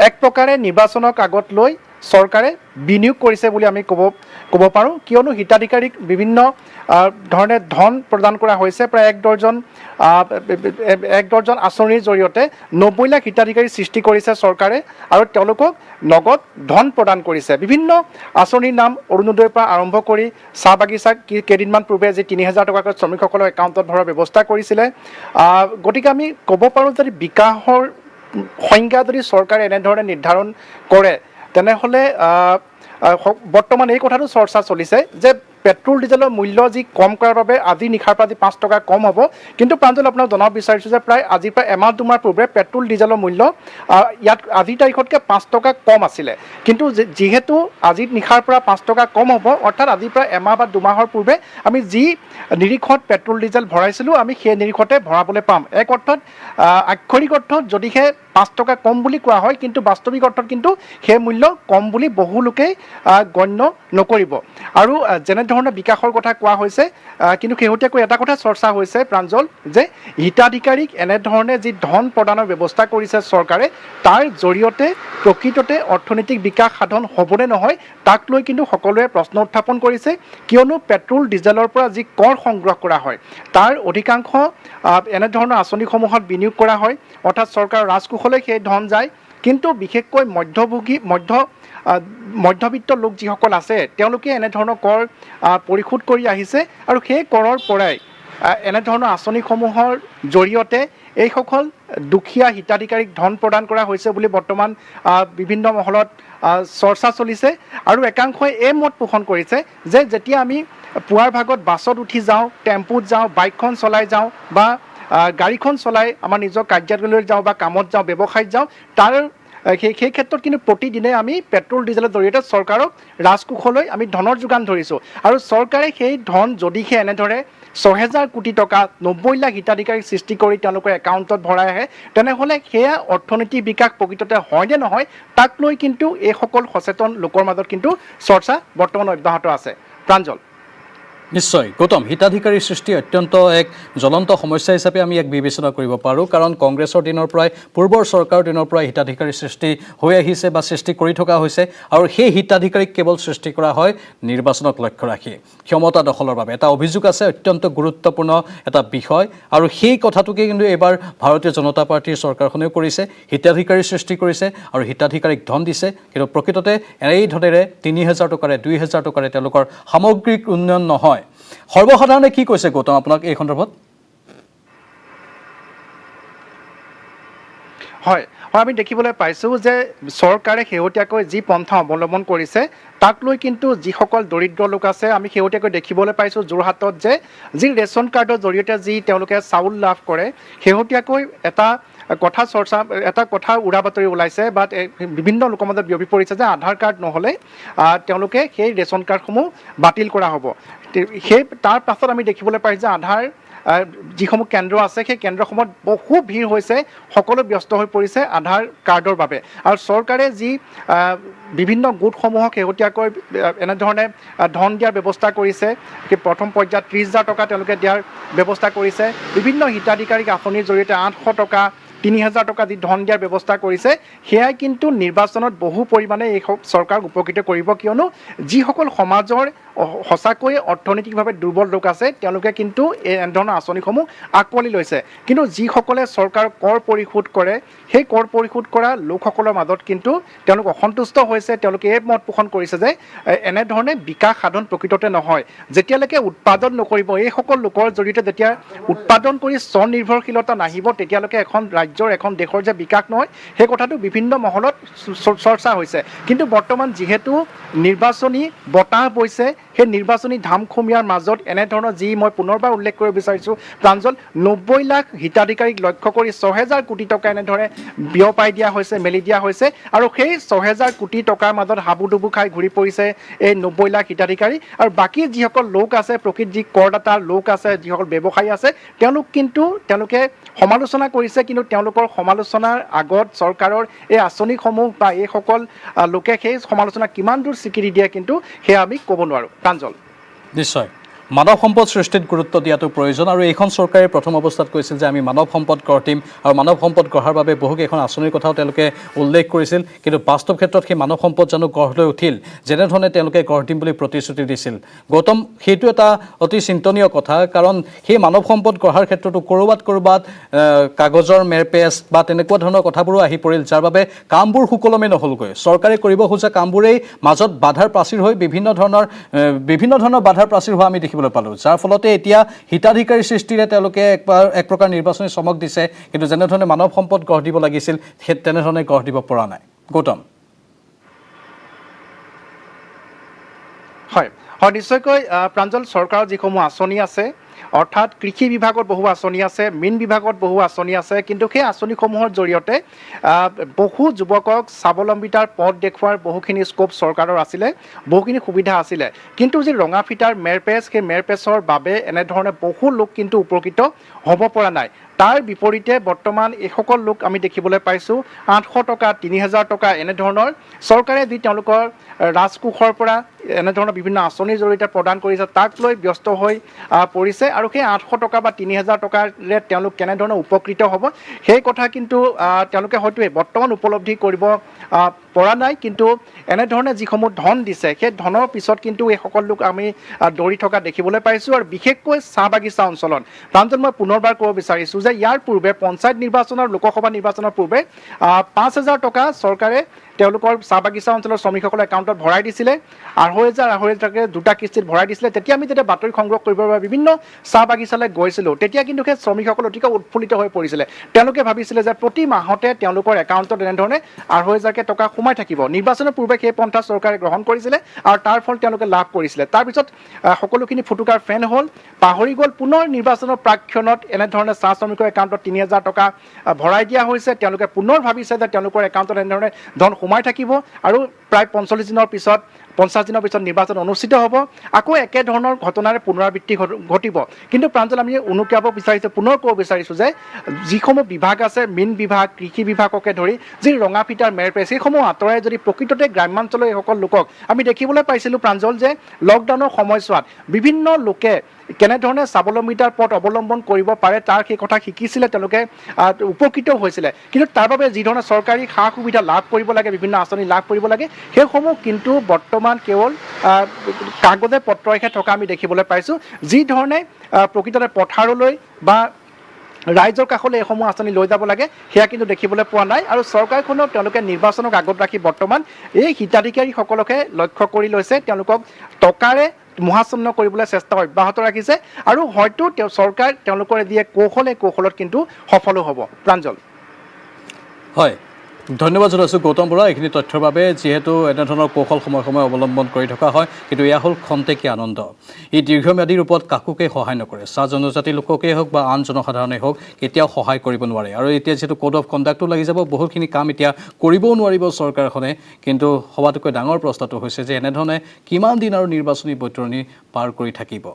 এক প্ৰকাৰে নিৰ্বাচনক আগত লৈ চৰকাৰে বিনিয়োগ কৰিছে বুলি আমি ক'ব পাৰোঁ। কিয়নো হিতাধিকাৰীক বিভিন্ন ধৰণে ধন প্ৰদান কৰা হৈছে। প্ৰায় 1 ডৰ্জন আঁচনিৰ জৰিয়তে 90 লাখ হিতাধিকাৰী সৃষ্টি কৰিছে চৰকাৰে আৰু তেওঁলোকক নগদ ধন প্ৰদান কৰিছে। বিভিন্ন আঁচনিৰ নাম অৰুণোদয়ৰ পৰা আৰম্ভ কৰি চাহ বাগিচাক কেইদিনমান পূৰ্বে যি 3,000 টকাকৈ শ্ৰমিকসকলৰ একাউণ্টত ভৰাৰ ব্যৱস্থা কৰিছিলে। গতিকে আমি ক'ব পাৰোঁ যদি বিকাশৰ সংজ্ঞা যদি চৰকাৰে এনেধৰণে নিৰ্ধাৰণ কৰে, তেনেহ'লে বৰ্তমান এই কথাটো চৰ্চা চলিছে যে পেট্ৰল ডিজেলৰ মূল্য যি কম কৰাৰ বাবে আজি নিশাৰ পৰা আজি 5 টকা কম হ'ব। কিন্তু প্ৰাঞ্জল, আপোনাক জনাব বিচাৰিছোঁ যে আজিৰ পৰা এমাহ দুমাহ পূৰ্বে পেট্ৰল ডিজেলৰ মূল্য ইয়াত আজিৰ তাৰিখতকৈ 5 টকা কম আছিলে। কিন্তু যিহেতু আজি নিশাৰ পৰা 5 টকা কম হ'ব, অৰ্থাৎ আজিৰ পৰা এমাহ বা দুমাহৰ পূৰ্বে আমি যি নিৰিখত পেট্ৰল ডিজেল ভৰাইছিলোঁ আমি সেই নিৰিখতে ভৰাবলৈ পাম। এক অৰ্থত আক্ষৰিক অৰ্থত যদিহে 5 টকা কম বুলি কোৱা হয়, কিন্তু বাস্তৱিক অৰ্থত কিন্তু সেই মূল্য কম বুলি বহু লোকেই গণ্য নকৰিব। আৰু যেনেধৰণে বিকাশৰ কথা কোৱা হৈছে, কিন্তু শেহতীয়াকৈ এটা কথা চৰ্চা হৈছে প্ৰাঞ্জল, যে হিতাধিকাৰীক এনেধৰণে যি ধন প্ৰদানৰ ব্যৱস্থা কৰিছে চৰকাৰে, তাৰ জৰিয়তে প্ৰকৃততে অৰ্থনৈতিক বিকাশ সাধন হ'বনে নহয় তাক লৈ কিন্তু সকলোৱে প্ৰশ্ন উত্থাপন কৰিছে। কিয়নো পেট্ৰল ডিজেলৰ পৰা যি কৰ সংগ্ৰহ কৰা হয় তাৰ অধিকাংশ এনেধৰণৰ আঁচনিসমূহত বিনিয়োগ কৰা হয়, অৰ্থাৎ চৰকাৰৰ ৰাজকোষলৈ সেই ধন যায়। কিন্তু বিশেষকৈ মধ্যবিত্ত লোক যিসকল আছে তেওঁলোকে এনেধৰণৰ কৰ পৰিশোধ কৰি আহিছে আৰু সেই কৰৰ পৰাই এনেধৰণৰ আঁচনিসমূহৰ জৰিয়তে এইসকল দুখীয়া হিতাধিকাৰীক ধন প্ৰদান কৰা হৈছে বুলি বৰ্তমান বিভিন্ন মহলত চৰ্চা চলিছে। আৰু একাংশই এই মত পোষণ কৰিছে যে যেতিয়া আমি পুৱাৰ ভাগত বাছত উঠি যাওঁ, টেম্পুত যাওঁ, বাইকখন চলাই যাওঁ বা গাড়ীখন চলাই আমাৰ নিজৰ কাৰ্যালয়লৈ যাওঁ বা কামত যাওঁ, ব্যৱসায়ত যাওঁ, তাৰ সেই ক্ষেত্ৰত কিন্তু প্ৰতিদিনে আমি পেট্ৰল ডিজেলৰ জৰিয়তে চৰকাৰক ৰাজকোষলৈ আমি ধনৰ যোগান ধৰিছোঁ। আৰু চৰকাৰে সেই ধন যদিহে এনেদৰে 6,000 কোটি টকা 90 লাখ হিতাধিকাৰীক সৃষ্টি কৰি তেওঁলোকৰ একাউণ্টত ভৰাই আহে, তেনেহ'লে সেয়া অৰ্থনৈতিক বিকাশ প্ৰকৃততে হয়নে নহয় তাক লৈ কিন্তু এইসকল সচেতন লোকৰ মাজত কিন্তু চৰ্চা বৰ্তমান অব্যাহত আছে। প্ৰাঞ্জল। নিশ্চয় গৌতম, হিতাধিকাৰী সৃষ্টি অত্যন্ত এক জ্বলন্ত সমস্যা হিচাপে আমি এক বিবেচনা কৰিব পাৰোঁ, কাৰণ কংগ্ৰেছৰ দিনৰ পৰাই পূৰ্বৰ চৰকাৰৰ দিনৰ পৰাই হিতাধিকাৰী সৃষ্টি হৈ আহিছে বা সৃষ্টি কৰি থকা হৈছে, আৰু সেই হিতাধিকাৰীক কেৱল সৃষ্টি কৰা হয় নিৰ্বাচনক লক্ষ্য ৰাখি ক্ষমতা দখলৰ বাবে। এটা অভিযোগ আছে, অত্যন্ত গুৰুত্বপূৰ্ণ এটা বিষয়, আৰু সেই কথাটোকে কিন্তু এইবাৰ ভাৰতীয় জনতা পাৰ্টীৰ চৰকাৰখনেও কৰিছে, হিতাধিকাৰী সৃষ্টি কৰিছে আৰু হিতাধিকাৰীক ধন দিছে, কিন্তু প্ৰকৃততে এই ধনেৰে ৩,০০০ টকাৰে ২,০০০ টকাৰে তেওঁলোকৰ সামগ্ৰিক উন্নয়ন নহয়। সৰ্বসাধাৰণে কি কৈছে গৌতম আপোনাক এই সন্দৰ্ভত? হয়, আমি দেখিবলৈ পাইছোঁ যে চৰকাৰে শেহতীয়াকৈ যি পন্থা অৱলম্বন কৰিছে তাক লৈ কিন্তু যিসকল দৰিদ্ৰ লোক আছে, আমি শেহতীয়াকৈ দেখিবলৈ পাইছোঁ যোৰহাটত যে যি ৰেচন কাৰ্ডৰ জৰিয়তে যি তেওঁলোকে চাউল লাভ কৰে, শেহতীয়াকৈ এটা কথা উৰা বাতৰি ওলাইছে বা বিভিন্ন লোকৰ মাজত বিয়পি পৰিছে যে আধাৰ কাৰ্ড নহ'লে তেওঁলোকে সেই ৰেচন কাৰ্ডসমূহ বাতিল কৰা হ'ব। তাৰ পাছত আমি দেখিবলৈ পাইছোঁ যে আধাৰ যিসমূহ কেন্দ্ৰ আছে সেই কেন্দ্ৰসমূহত বহু ভিৰ হৈছে, সকলো ব্যস্ত হৈ পৰিছে আধাৰ কাৰ্ডৰ বাবে। আৰু চৰকাৰে যি বিভিন্ন গোটসমূহক শেহতীয়াকৈ এনেধৰণে ধন দিয়াৰ ব্যৱস্থা কৰিছে, সেই প্ৰথম পৰ্যায়ত ৩০,০০০ টকা তেওঁলোকে দিয়াৰ ব্যৱস্থা কৰিছে, বিভিন্ন হিতাধিকাৰীক আঁচনিৰ জৰিয়তে ৮০০ টকা ৩,০০০ টকা যি ধন দিয়াৰ ব্যৱস্থা কৰিছে, সেয়াই কিন্তু নিৰ্বাচনত বহু পৰিমাণে এই চৰকাৰক উপকৃত কৰিব, কিয়নো যিসকল সমাজৰ সঁচাকৈয়ে অৰ্থনৈতিকভাৱে দুৰ্বল লোক আছে তেওঁলোকে কিন্তু এনেধৰণৰ আঁচনিসমূহ আঁকোৱালি লৈছে। কিন্তু যিসকলে চৰকাৰৰ কৰ পৰিশোধ কৰে, সেই কৰ পৰিশোধ কৰা লোকসকলৰ মাজত কিন্তু তেওঁলোক অসন্তুষ্ট হৈছে। তেওঁলোকে এই মত পোষণ কৰিছে যে এনেধৰণে বিকাশ সাধন প্ৰকৃততে নহয়। যেতিয়ালৈকে উৎপাদন নকৰিব, এইসকল লোকৰ জৰিয়তে যেতিয়া উৎপাদন কৰি স্বনিৰ্ভৰশীলতা নাহিব, তেতিয়ালৈকে এখন ৰাজ্যৰ এখন দেশৰ যে বিকাশ নহয়, সেই কথাটো বিভিন্ন মহলত চৰ্চা হৈছে। কিন্তু বৰ্তমান যিহেতু নিৰ্বাচনী বতাহ বৈছে, সেই নিৰ্বাচনী ধামখুমীয়াৰ মাজত এনেধৰণৰ যি মই পুনৰবাৰ উল্লেখ কৰিব বিচাৰিছোঁ প্ৰাঞ্জল, ৯০ লাখ হিতাধিকাৰীক লক্ষ্য কৰি ৬,০০০ কোটি টকা এনেধৰণে বিয়পাই দিয়া হৈছে, মেলি দিয়া হৈছে, আৰু সেই ৬,০০০ কোটি টকাৰ মাজত হাবুডুবু খাই ঘূৰি পৰিছে এই ৯০ লাখ হিতাধিকাৰী। আৰু বাকী যিসকল লোক আছে, প্ৰকৃত যি কৰদাতাৰ লোক আছে, যিসকল ব্যৱসায়ী আছে, তেওঁলোকে সমালোচনা কৰিছে, কিন্তু তেওঁলোকৰ সমালোচনাৰ আগত চৰকাৰৰ এই আঁচনিসমূহ বা এইসকল লোকে সেই সমালোচনা কিমান দূৰ স্বীকৃতি দিয়ে কিন্তু সেয়া আমি ক'ব নোৱাৰোঁ। প্ৰাঞ্জল, নিশ্চয় মানৱ সম্পদ সৃষ্টিত গুৰুত্ব দিয়াটো প্ৰয়োজন, আৰু এইখন চৰকাৰে প্ৰথম অৱস্থাত কৈছিল যে আমি মানৱ সম্পদ গঢ়িম, আৰু মানৱ সম্পদ গঢ়াৰ বাবে বহুকেইখন আঁচনিৰ কথাও তেওঁলোকে উল্লেখ কৰিছিল, কিন্তু বাস্তৱ ক্ষেত্ৰত সেই মানৱ সম্পদ জানো গঢ় লৈ উঠিল যেনেধৰণে তেওঁলোকে গঢ় দিম বুলি প্ৰতিশ্ৰুতি দিছিল? গৌতম, সেইটো এটা অতি চিন্তনীয় কথা, কাৰণ সেই মানৱ সম্পদ গঢ়াৰ ক্ষেত্ৰতো ক'ৰবাত কাগজৰ মেৰপেচ বা তেনেকুৱা ধৰণৰ কথাবোৰো আহি পৰিল, যাৰ বাবে কামবোৰ সুকলমে নহ'লগৈ। চৰকাৰে কৰিব খোজা কামবোৰেই মাজত বাধাৰ প্ৰাচীৰ হৈ বিভিন্ন ধৰণৰ বাধাৰ প্ৰাচীৰ হোৱা আমি দেখিবলৈ পালোঁ, যাৰ ফলতে এতিয়া হিতাধিকাৰী সৃষ্টিৰে তেওঁলোকে এক প্ৰকাৰ নিৰ্বাচনী চমক দিছে, কিন্তু যেনেধৰণে মানৱ সম্পদ গঢ় দিব লাগিছিল সেই তেনেধৰণে গঢ় দিব পৰা নাই। গৌতম। হয়, নিশ্চয়কৈ প্ৰাঞ্জল, চৰকাৰৰ যিসমূহ আঁচনি আছে, অৰ্থাৎ কৃষি বিভাগত বহু আঁচনি আছে, মীন বিভাগত বহু আঁচনি আছে, কিন্তু সেই আঁচনিসমূহৰ জৰিয়তে বহু যুৱকক স্বাৱলম্বিতাৰ পথ দেখুওৱাৰ বহুখিনি স্কোপ চৰকাৰৰ আছিলে, বহুখিনি সুবিধা আছিলে, কিন্তু যি ৰঙা ফিটাৰ মেৰপেচ, সেই মেৰপেচৰ বাবে এনেধৰণে বহু লোক কিন্তু উপকৃত হ'ব পৰা নাই। তাৰ বিপৰীতে বৰ্তমান এইসকল লোক আমি দেখিবলৈ পাইছোঁ ৮০০ টকা ৩,০০০ টকা এনেধৰণৰ চৰকাৰে যি তেওঁলোকৰ ৰাজকোষৰ পৰা এনেধৰণৰ বিভিন্ন আঁচনিৰ জৰিয়তে প্ৰদান কৰিছে, তাক লৈ ব্যস্ত হৈ পৰিছে, আৰু সেই ৮০০ টকা বা ৩,০০০ টকাৰে তেওঁলোক কেনেধৰণে উপকৃত হ'ব সেই কথা কিন্তু তেওঁলোকে হয়তো বৰ্তমান উপলব্ধি কৰিব পৰা নাই। কিন্তু এনেধৰণে যিসমূহ ধন দিছে, সেই ধনৰ পিছত কিন্তু এইসকল লোক আমি দৌৰি থকা দেখিবলৈ পাইছোঁ, আৰু বিশেষকৈ চাহ বাগিচা অঞ্চলত। প্ৰাঞ্জল, মই পুনৰবাৰ ক'ব বিচাৰিছোঁ যে ইয়াৰ পূৰ্বে পঞ্চায়ত নিৰ্বাচন আৰু লোকসভা নিৰ্বাচনৰ পূৰ্বে ৫,০০০ টকা চৰকাৰে তেওঁলোকৰ চাহ বাগিচা অঞ্চলৰ শ্ৰমিকসকলৰ একাউণ্টত ভৰাই দিছিলে, ২,৫০০ টকাকৈ দুটা কিস্তিত ভৰাই দিছিলে। তেতিয়া আমি যেতিয়া বাতৰি সংগ্ৰহ কৰিবৰ বাবে বিভিন্ন চাহ বাগিচালৈ গৈছিলোঁ, তেতিয়া কিন্তু সেই শ্ৰমিকসকল অতিকৈ উৎফুল্লিত হৈ পৰিছিলে। তেওঁলোকে ভাবিছিলে যে প্ৰতি মাহতে তেওঁলোকৰ একাউণ্টত এনেধৰণে ২,৫০০ টকা সোমাই থাকিব। নিৰ্বাচনৰ পূৰ্বে সেই পন্থা চৰকাৰে গ্ৰহণ কৰিছিলে, আৰু তাৰ ফল তেওঁলোকে লাভ কৰিছিলে। তাৰপিছত সকলোখিনি ফুটুকাৰ ফেন হ'ল, পাহৰি গ'ল। পুনৰ নিৰ্বাচনৰ প্ৰাক্ষণত এনেধৰণে চাহ শ্ৰমিকৰ একাউণ্টত ৩,০০০ টকা ভৰাই দিয়া হৈছে। তেওঁলোকে পুনৰ ভাবিছে যে তেওঁলোকৰ একাউণ্টত এনেধৰণে ধন সোমাই থাকিব, আৰু প্ৰায় 45 দিনৰ পিছত 50 দিনৰ পিছত নিৰ্বাচন অনুষ্ঠিত হ'ব আকৌ একেধৰণৰ ঘটনাৰ পুনৰাবৃত্তি ঘটিব কিন্তু প্ৰাঞ্জল আমি উনুকিয়াব বিচাৰিছোঁ পুনৰ ক'ব বিচাৰিছোঁ যে যিসমূহ বিভাগ আছে মীন বিভাগ কৃষি বিভাগকে ধৰি যি ৰঙা ফিটাৰ মেৰ পেচ সেইসমূহ আঁতৰাই যদি প্ৰকৃততে গ্ৰাম্যাঞ্চলৰ এইসকল লোকক আমি দেখিবলৈ পাইছিলোঁ প্ৰাঞ্জল যে লকডাউনৰ সময়ছোৱাত বিভিন্ন লোকে কেনেধৰণে স্বাৱলম্বিতাৰ পথ অৱলম্বন কৰিব পাৰে তাৰ সেই কথা শিকিছিলে তেওঁলোকে উপকৃত হৈছিলে কিন্তু তাৰ বাবে যি ধৰণে চৰকাৰী সা সুবিধা লাভ কৰিব লাগে বিভিন্ন আঁচনি লাভ কৰিব লাগে সেইসমূহ কিন্তু বৰ্তমান কেৱল কাগজে পত্ৰইহে থকা আমি দেখিবলৈ পাইছোঁ যি ধৰণে প্ৰকৃততে পথাৰলৈ বা ৰাইজৰ কাষলৈ এইসমূহ আঁচনি লৈ যাব লাগে সেয়া কিন্তু দেখিবলৈ পোৱা নাই আৰু চৰকাৰখনক তেওঁলোকে নিৰ্বাচনক আগত ৰাখি বৰ্তমান এই হিতাধিকাৰীসকলকহে লক্ষ্য কৰি লৈছে তেওঁলোকক টকাৰে মহাচন্ন কৰিবলৈ চেষ্টা অব্যাহত ৰাখিছে আৰু হয়তো চৰকাৰ তেওঁলোকৰ দিয়ে কৌশলত কিন্তু সফলো হ'ব প্ৰাঞ্জল হয় ধন্যবাদ জনাইছোঁ গৌতম বৰা এইখিনি তথ্যৰ বাবে যিহেতু এনেধৰণৰ কৌশল সময়ে সময়ে অৱলম্বন কৰি থকা হয় কিন্তু এয়া হ'ল খন্তেকীয়া আনন্দ ই দীৰ্ঘম্যাদী ৰূপত কাকোকে সহায় নকৰে চাহ জনজাতি লোককেই হওক বা আন জনসাধাৰণেই হওক কেতিয়াও সহায় কৰিব নোৱাৰে আৰু এতিয়া যিহেতু কোড অফ কণ্ডাক্টটো লাগি যাব বহুতখিনি কাম এতিয়া কৰিবও নোৱাৰিব চৰকাৰখনে কিন্তু সবাতোকৈ ডাঙৰ প্ৰশ্নটো হৈছে যে এনেধৰণে কিমান দিন আৰু নিৰ্বাচনী বৈতৰণি পাৰ কৰি থাকিব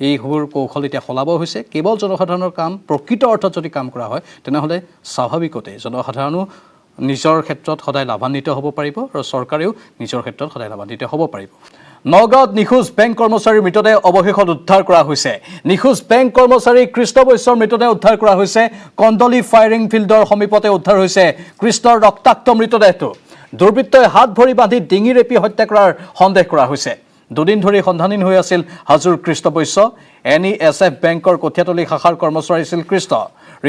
এইবোৰ কৌশল এতিয়া সলাব হৈছে কেৱল জনসাধাৰণৰ কাম প্ৰকৃত অৰ্থত যদি কাম কৰা হয় তেনেহ'লে স্বাভাৱিকতে জনসাধাৰণো নিজৰ ক্ষেত্ৰত সদায় লাভান্বিত হ'ব পাৰিব আৰু চৰকাৰেও নিজৰ ক্ষেত্ৰত সদায় লাভান্বিত হ'ব পাৰিব নগাঁৱত নিখোজ বেংক কৰ্মচাৰীৰ মৃতদেহ অৱশেষত উদ্ধাৰ কৰা হৈছে নিখোজ বেংক কৰ্মচাৰী কৃষ্ণ বৈশ্যৰ মৃতদেহ উদ্ধাৰ কৰা হৈছে কন্দলি ফায়াৰিং ফিল্ডৰ সমীপতে উদ্ধাৰ হৈছে কৃষ্ণৰ ৰক্তাক্ত মৃতদেহটো দুৰ্বৃত্তই হাত ভৰি বান্ধি ডিঙি ৰেপি হত্যা কৰাৰ সন্দেহ কৰা হৈছে দুদিন ধৰি সন্ধানহীন হৈ আছিল হাজোৰ কৃষ্ণ বৈশ্য NESF বেংকৰ কঠীয়াতলী শাখাৰ কৰ্মচাৰী আছিল কৃষ্ণ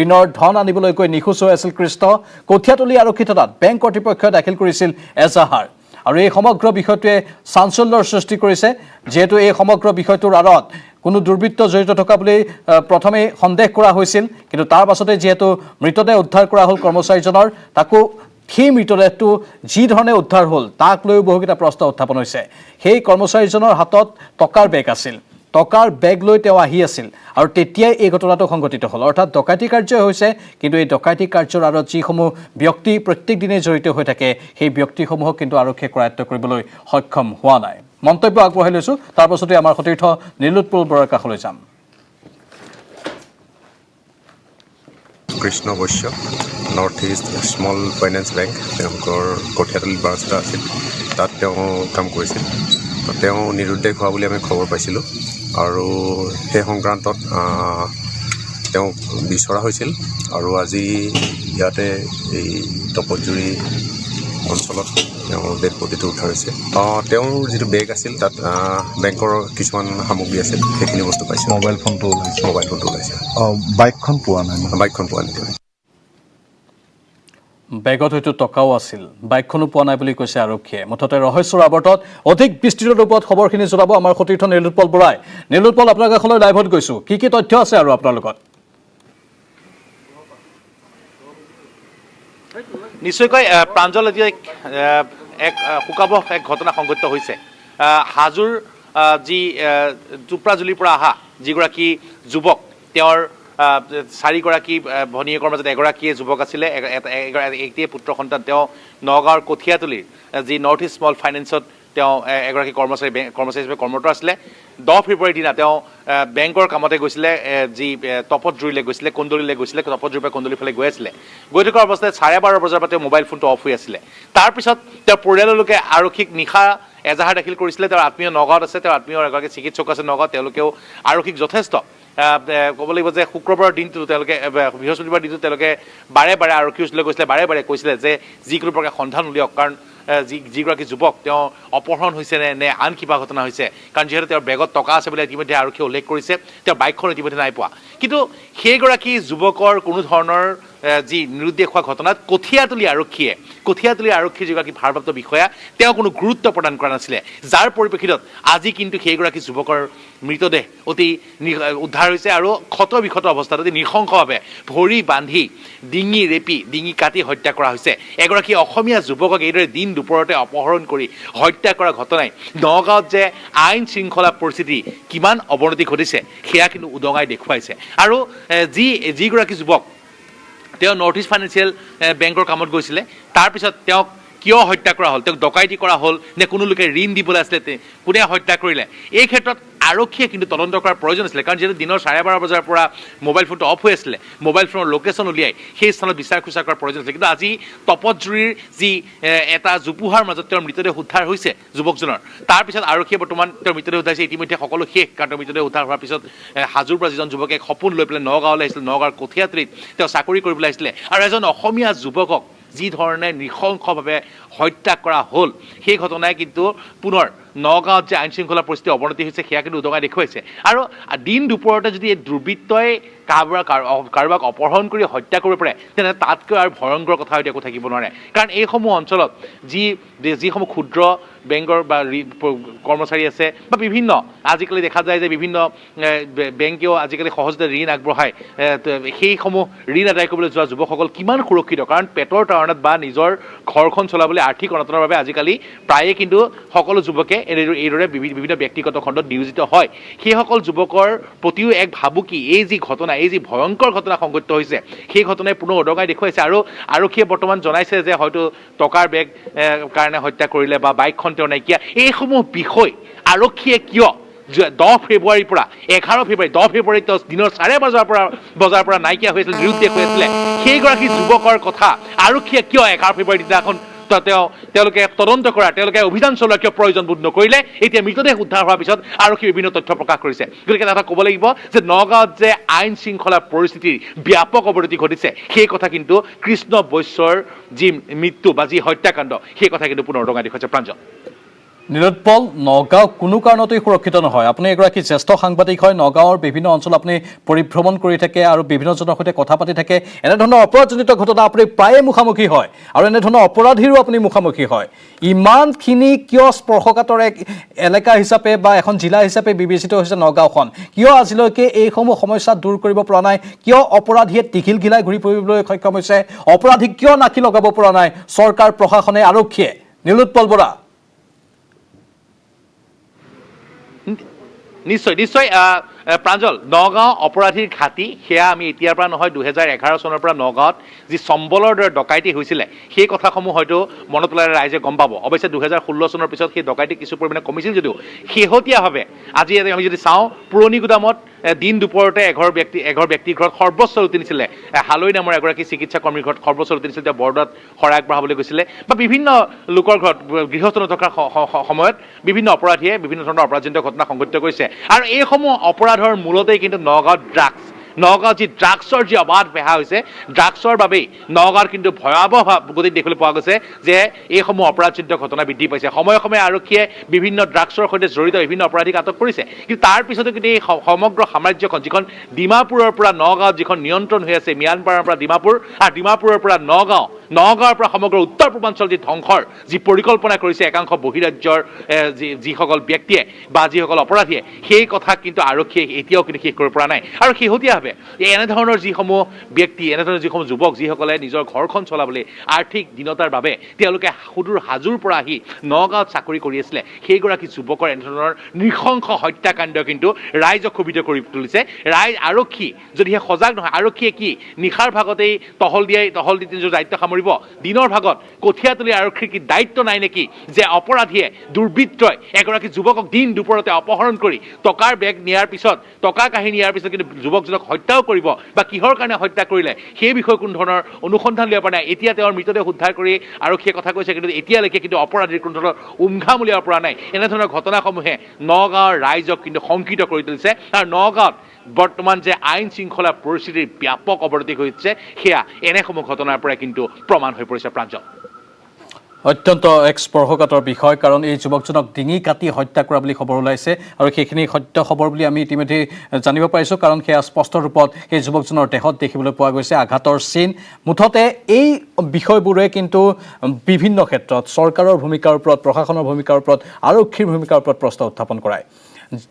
ঋণৰ ধন আনিবলৈ গৈ নিখোজ হৈ আছিল কৃষ্ণ কঠীয়াতলী আৰক্ষী থানাত বেংক কৰ্তৃপক্ষই দাখিল কৰিছিল এজাহাৰ আৰু এই সমগ্ৰ বিষয়টোৱে চাঞ্চল্যৰ সৃষ্টি কৰিছে যেহেতু এই সমগ্ৰ বিষয়টোৰ আঁৰত কোনো দুৰ্বৃত্ত জড়িত থকা বুলি প্ৰথমে সন্দেহ কৰা হৈছিল কিন্তু তাৰ পাছতে যেহেতু মৃতদেহ উদ্ধাৰ কৰা হ'ল কৰ্মচাৰীজনৰ তাকো সেই মৃতদেহটো যি ধৰণে উদ্ধাৰ হ'ল তাক লৈও বহুকেইটা প্ৰশ্ন উত্থাপন হৈছে সেই কৰ্মচাৰীজনৰ হাতত টকাৰ বেগ আছিল টকাৰ বেগ লৈ তেওঁ আহি আছিল আৰু তেতিয়াই এই ঘটনাটো সংঘটিত হ'ল অৰ্থাৎ ডকাইতি কাৰ্য হৈছে কিন্তু এই ডকাইতি কাৰ্যৰ আঁৰত যিসমূহ ব্যক্তি প্ৰত্যেক দিনে জড়িত হৈ থাকে সেই ব্যক্তিসমূহক কিন্তু আৰক্ষীয়ে কৰায়ত্ব কৰিবলৈ সক্ষম হোৱা নাই মন্তব্য আগবঢ়াই লৈছোঁ তাৰ পাছতে আমাৰ সতীৰ্থ নীলোৎপল বৰাৰ কাষলৈ যাম Krishna Baishya north east small finance bank তেওঁলোকৰ কঠীয়াতলী ব্ৰাঞ্চ এটা আছিল তাত তেওঁ কাম কৰিছিল তেওঁ নিৰুদ্দেশ হোৱা বুলি আমি খবৰ পাইছিলোঁ আৰু সেই সংক্ৰান্তত তেওঁক বিচৰা হৈছিল আৰু আজি ইয়াতে এই তপতজুৰি অঞ্চলত তেওঁৰ ডেড বডিটো উদ্ধাৰ হৈছে তেওঁৰ যিটো বেগ আছিল তাত বেংকৰ কিছুমান সামগ্ৰী আছিল সেইখিনি বস্তু পাইছোঁ মোবাইল ফোনটো ওলাইছে বাইকখন পোৱা নাই বেগত হয়তো টকাও আছিল বাইকখনো পোৱা নাই বুলি কৈছে আৰক্ষীয়ে মুঠতে ৰহস্যৰ আৱৰ্তত অধিক বিস্তৃত ৰূপত খবৰখিনি জনাব আমাৰ সতীৰ্থ নীলোৎপল বৰাই নীলোৎপল আপোনাৰ কাষলৈ লাইভত গৈছোঁ কি তথ্য আছে আৰু আপোনাৰ লগত নিশ্চয়কৈ প্ৰাঞ্জল এতিয়া এক শোকাবহ এক ঘটনা সংঘটিত হৈছে হাজোৰ যি টুপ্ৰাজুলিৰ পৰা অহা যিগৰাকী যুৱক তেওঁৰ চাৰিগৰাকী ভনীয়েকৰ মাজত এগৰাকীয়ে যুৱক আছিলে একটিয়ে পুত্ৰ সন্তান তেওঁ নগাঁৱৰ কঠীয়াতলীৰ যি নৰ্থ ইষ্ট স্মল ফাইনেন্সত তেওঁ এগৰাকী কৰ্মচাৰী হিচাপে কৰ্মৰত আছিলে 10 ফেব্ৰুৱাৰীৰ দিনা তেওঁ বেংকৰ কামতে গৈছিলে যি তপতজুৰিলৈ গৈছিলে কন্দলীলৈ গৈছিলে তপতজুৰিৰ পৰা কন্দলীৰ ফালে গৈ আছিলে গৈ থকাৰ অৱস্থাত 12:30 বজাৰ পৰা তেওঁ মোবাইল ফোনটো অফ হৈ আছিলে তাৰপিছত তেওঁৰ পৰিয়ালৰ লোকে আৰক্ষীক নিশা এজাহাৰ দাখিল কৰিছিলে তেওঁৰ আত্মীয় নগাঁৱত আছে তেওঁৰ আত্মীয় এগৰাকী চিকিৎসক আছে নগাঁৱত তেওঁলোকেও আৰক্ষীক যথেষ্ট ক'ব লাগিব যে শুক্ৰবাৰৰ দিনটো তেওঁলোকে বৃহস্পতিবাৰ দিনটো তেওঁলোকে বাৰে বাৰে আৰক্ষীৰ ওচৰলৈ গৈছিলে বাৰে বাৰে কৈছিলে যে যিকোনো প্ৰকাৰে সন্ধান উলিয়াওক কাৰণ যিগৰাকী যুৱক তেওঁ অপহৰণ হৈছে নে আন কিবা ঘটনা হৈছে কাৰণ যিহেতু তেওঁৰ বেগত টকা আছে বুলি ইতিমধ্যে আৰক্ষীয়ে উল্লেখ কৰিছে তেওঁৰ বাইকখন ইতিমধ্যে নাই পোৱা কিন্তু সেইগৰাকী যুৱকৰ কোনো ধৰণৰ যি নিৰুদ্দেশ হোৱা ঘটনাত কঠীয়াতলী আৰক্ষীৰ যিগৰাকী ভাৰপ্ৰাপ্ত বিষয়া তেওঁ কোনো গুৰুত্ব প্ৰদান কৰা নাছিলে যাৰ পৰিপ্ৰেক্ষিতত আজি কিন্তু সেইগৰাকী যুৱকৰ মৃতদেহ অতি উদ্ধাৰ হৈছে আৰু ক্ষত বিক্ষত অৱস্থাত অতি নৃশংসভাৱে ভৰি বান্ধি ডিঙি ৰেপি ডিঙি কাটি হত্যা কৰা হৈছে এগৰাকী অসমীয়া যুৱকক এইদৰে দিন দুপৰতে অপহৰণ কৰি হত্যা কৰা ঘটনাই নগাঁৱত যে আইন শৃংখলা পৰিস্থিতি কিমান অৱনতি ঘটিছে সেয়া কিন্তু উদঙাই দেখুৱাইছে আৰু যিগৰাকী যুৱক তেওঁ নৰ্থ ইষ্ট ফাইনেন্সিয়েল বেংকৰ কামত গৈছিলে তাৰপিছত তেওঁক কিয় হত্যা কৰা হ'ল, তেওঁক ডকাইতি কৰা হ'ল নে কোনো লোকে ঋণ দিবলৈ আছিলে, কোনে হত্যা কৰিলে, এই ক্ষেত্ৰত আৰক্ষীয়ে কিন্তু তদন্ত কৰাৰ প্ৰয়োজন আছিলে। কাৰণ যিহেতু দিনৰ 12:30 বজাৰ পৰা মোবাইল ফোনটো অফ হৈ আছিলে, মোবাইল ফোনৰ লোকেশ্যন উলিয়াই সেই স্থানত বিচাৰ খোচাৰ কৰাৰ প্ৰয়োজন আছিলে। কিন্তু আজি তপতজুৰিৰ যি এটা জোপোহাৰ মাজত তেওঁৰ মৃতদেহ উদ্ধাৰ হৈছে যুৱকজনৰ, তাৰপিছত আৰক্ষীয়ে বৰ্তমান তেওঁৰ মৃতদেহ উদ্ধাৰ হৈছে। ইতিমধ্যে সকলো শেষ, কাৰণ তেওঁৰ মৃতদেহ উদ্ধাৰ হোৱাৰ পিছত হাজোৰ পৰা যিজন যুৱকে সপোন লৈ পেলাই নগাঁৱলৈ আহিছিলে, নগাঁৱৰ কঠীয়াতলিত তেওঁ চাকৰি কৰিবলৈ আহিছিলে, আৰু এজন অসমীয়া যুৱকক যি ধৰণে নৃশংসভাৱে হত্যা কৰা হ'ল, সেই ঘটনাই কিন্তু পুনৰ নগাঁৱত যে আইন শৃংখলা পৰিস্থিতি অৱনতি হৈছে সেয়া কিন্তু উদঙাই দেখুৱাইছে। আৰু দিন দুপৰতে যদি এই দুৰ্বৃত্তই কাৰোবাক অপহৰণ কৰি হত্যা কৰিব পাৰে, তেনে তাতকৈ আৰু ভয়ংকৰ কথা হয়তো একো থাকিব নোৱাৰে। কাৰণ এইসমূহ অঞ্চলত যিসমূহ ক্ষুদ্ৰ বেংকৰ বা কৰ্মচাৰী আছে বা বিভিন্ন আজিকালি দেখা যায় যে বিভিন্ন বেংকেও আজিকালি সহজতে ঋণ আগবঢ়ায়, সেইসমূহ ঋণ আদায় কৰিবলৈ যোৱা যুৱকসকল কিমান সুৰক্ষিত। কাৰণ পেটৰ তাৰণাত বা নিজৰ ঘৰখন চলাবলৈ আৰ্থিক অনাটনৰ বাবে আজিকালি প্ৰায়ে কিন্তু সকলো যুৱকে এইদৰে বিভিন্ন ব্যক্তিগত খণ্ডত নিয়োজিত হয়। সেইসকল যুৱকৰ প্ৰতিও এক ভাবুকি, এই যি ঘটনা, এই যি ভয়ংকৰ ঘটনা সংঘটিত হৈছে, সেই ঘটনাই পুনৰ উদঙাই দেখুৱাইছে। আৰু আৰক্ষীয়ে বৰ্তমান জনাইছে যে হয়তো টকাৰ বেগ কাৰণে হত্যা কৰিলে বা বাইকখন তেওঁ নাইকিয়া, এইসমূহ বিষয় আৰক্ষীয়ে কিয় 10 ফেব্ৰুৱাৰীৰ পৰা 11 ফেব্ৰুৱাৰী 10 ফেব্ৰুৱাৰীত দিনৰ 12:30 বজাৰ পৰা নাইকিয়া হৈ আছিল, নিৰুদ্দেশ হৈ আছিলে, সেইগৰাকী যুৱকৰ কথা আৰক্ষীয়ে কিয় 11 ফেব্ৰুৱাৰী দিনাখন তেওঁলোকে তদন্ত কৰা, তেওঁলোকে অভিযান চলোৱা কিয় প্ৰয়োজন বোধ নকৰিলে? এতিয়া মৃতদেহ উদ্ধাৰ হোৱাৰ পিছত আৰক্ষীয়ে বিভিন্ন তথ্য প্ৰকাশ কৰিছে। গতিকে এটা ক'ব লাগিব যে নগাঁৱত যে আইন শৃংখলা পৰিস্থিতিৰ ব্যাপক অৱনতি ঘটিছে, সেই কথা কিন্তু কৃষ্ণ বৈশ্যৰ যি মৃত্যু বা যি হত্যাকাণ্ড, সেই কথা কিন্তু পুনৰ উদঙাই দেখুৱাইছে। প্ৰাঞ্জল, নীলোৎপল, নগাঁও কোনো কাৰণতেই সুৰক্ষিত নহয়। আপুনি এগৰাকী জ্যেষ্ঠ সাংবাদিক হয়, নগাঁৱৰ বিভিন্ন অঞ্চল আপুনি পৰিভ্ৰমণ কৰি থাকে আৰু বিভিন্নজনৰ সৈতে কথা পাতি থাকে। এনেধৰণৰ অপৰাধজনিত ঘটনা আপুনি প্ৰায়ে মুখামুখি হয় আৰু এনেধৰণৰ অপৰাধীৰো আপুনি মুখামুখি হয়। ইমানখিনি কিয় স্পৰ্শকাতৰ এক এলেকা হিচাপে বা এখন জিলা হিচাপে বিবেচিত হৈছে নগাঁওখন? কিয় আজিলৈকে এইসমূহ সমস্যা দূৰ কৰিব পৰা নাই? কিয় অপৰাধীয়ে টিঘিল ঘিলাই ঘূৰি ফুৰিবলৈ সক্ষম হৈছে? অপৰাধীক কিয় নাকি লগাব পৰা নাই চৰকাৰ, প্ৰশাসনে, আৰক্ষীয়ে? নীলোৎপল বৰা। নিশ্চয় প্ৰাঞ্জল, নগাঁও অপৰাধীৰ ঘাটি সেয়া আমি এতিয়াৰ পৰা নহয়, 2011 চনৰ পৰা নগাঁৱত যি চম্বলৰ দৰে ডকাইতি হৈছিলে সেই কথাসমূহ হয়তো মনত পেলাই ৰাইজে গম পাব। অৱশ্যে 2016 চনৰ পিছত সেই ডকাইতি কিছু পৰিমাণে কমিছিল যদিও শেহতীয়াভাৱে আজি আমি যদি চাওঁ, পুৰণি গুদামত দিন দুপৰতে এঘৰ ব্যক্তিৰ ঘৰত সৰ্বোচ্চ লুটি নিছিলে, হালৈ নামৰ এগৰাকী চিকিৎসা কৰ্মীৰ ঘৰত সৰ্বোচ্চ লুটি নিছিলে, তেওঁ বৰদোৱাত শৰাই আগবঢ়াবলৈ গৈছিলে, বা বিভিন্ন লোকৰ ঘৰত গৃহস্থ নথকাৰ সময়ত বিভিন্ন অপৰাধীয়ে বিভিন্ন ধৰণৰ অপৰাধজনিত ঘটনা সংঘটিত কৰিছে। আৰু এইসমূহ অপৰাধৰ মূলতেই কিন্তু নগাঁৱত নগাঁৱত যি ড্ৰাগছৰ যি অবাধ বেহা হৈছে, ড্ৰাগছৰ বাবেই নগাঁৱত কিন্তু ভয়াৱহ গতিত দেখিবলৈ পোৱা গৈছে যে এইসমূহ অপৰাধজনিত ঘটনা বৃদ্ধি পাইছে। সময়ে সময়ে আৰক্ষীয়ে বিভিন্ন ড্ৰাগছৰ সৈতে জড়িত বিভিন্ন অপৰাধীক আটক কৰিছে, কিন্তু তাৰ পিছতো কিন্তু এই সমগ্ৰ সাম্ৰাজ্যখন, যিখন ডিমাপুৰৰ পৰা নগাঁৱত যিখন নিয়ন্ত্ৰণ হৈ আছে, ম্যানমাৰৰ পৰা ডিমাপুৰ আৰু ডিমাপুৰৰ পৰা নগাঁৱৰ পৰা সমগ্ৰ উত্তৰ পূৰ্বাঞ্চল যি ধ্বংসৰ যি পৰিকল্পনা কৰিছে একাংশ বহিৰাজ্যৰ যিসকল ব্যক্তিয়ে বা যিসকল অপৰাধীয়ে, সেই কথা কিন্তু আৰক্ষীয়ে এতিয়াও কিন্তু শেষ কৰিব পৰা নাই। আৰু শেহতীয়াভাৱে এনেধৰণৰ যিসমূহ ব্যক্তি, এনেধৰণৰ যিসমূহ যুৱক যিসকলে নিজৰ ঘৰখন চলাবলৈ আৰ্থিক দীনতাৰ বাবে তেওঁলোকে সুদূৰ হাজোৰ পৰা আহি নগাঁৱত চাকৰি কৰি আছিলে, সেইগৰাকী যুৱকৰ এনেধৰণৰ নৃশংস হত্যাকাণ্ড কিন্তু ৰাইজক ক্ষোভিত কৰি তুলিছে। আৰক্ষী যদিহে সজাগ নহয়, আৰক্ষীয়ে কি নিশাৰ ভাগতেই টহল দি নিজৰ দায়িত্ব সামৰিব? দিনৰ ভাগত কঠীয়াতলী আৰক্ষীৰ কি দায়িত্ব নাই নেকি যে অপৰাধীয়ে, দুৰ্বৃত্তই এগৰাকী যুৱকক দিন দুপৰতে অপহৰণ কৰি টকাৰ বেগ নিয়াৰ পিছত, টকা কাঢ়ি নিয়াৰ পিছত কিন্তু যুৱকজনক হত্যাও কৰিব, বা কিহৰ কাৰণে হত্যা কৰিলে সেই বিষয়ে কোনো ধৰণৰ অনুসন্ধান উলিয়াব পৰা নাই। এতিয়া তেওঁৰ মৃতদেহ উদ্ধাৰ কৰি আৰক্ষীয়ে কথা কৈছে, কিন্তু এতিয়ালৈকে কিন্তু অপৰাধীৰ কোনো ধৰণৰ উমঘাম উলিয়াব পৰা নাই। এনেধৰণৰ ঘটনাসমূহে নগাঁৱৰ ৰাইজক কিন্তু শংকিত কৰি তুলিছে। আৰু নগাঁৱত বৰ্তমান যে আইন শৃংখলা পৰিস্থিতিৰ ব্যাপক অৱনতি হৈছে, সেয়া এনেসমূহ ঘটনাৰ পৰাই কিন্তু প্ৰমাণ হৈ পৰিছে। প্ৰাঞ্জল, অত্যন্ত এক স্পৰ্শকাতৰ বিষয়, কাৰণ এই যুৱকজনক ডিঙি কাটি হত্যা কৰা বুলি খবৰ ওলাইছে আৰু সেইখিনি সত্য খবৰ বুলি আমি ইতিমধ্যে জানিব পাৰিছোঁ, কাৰণ সেয়া স্পষ্ট ৰূপত সেই যুৱকজনৰ দেহত দেখিবলৈ পোৱা গৈছে আঘাতৰ চিন। মুঠতে এই বিষয়বোৰে কিন্তু বিভিন্ন ক্ষেত্ৰত চৰকাৰৰ ভূমিকাৰ ওপৰত, প্ৰশাসনৰ ভূমিকাৰ ওপৰত, আৰক্ষীৰ ভূমিকাৰ ওপৰত প্ৰশ্ন উত্থাপন কৰায়।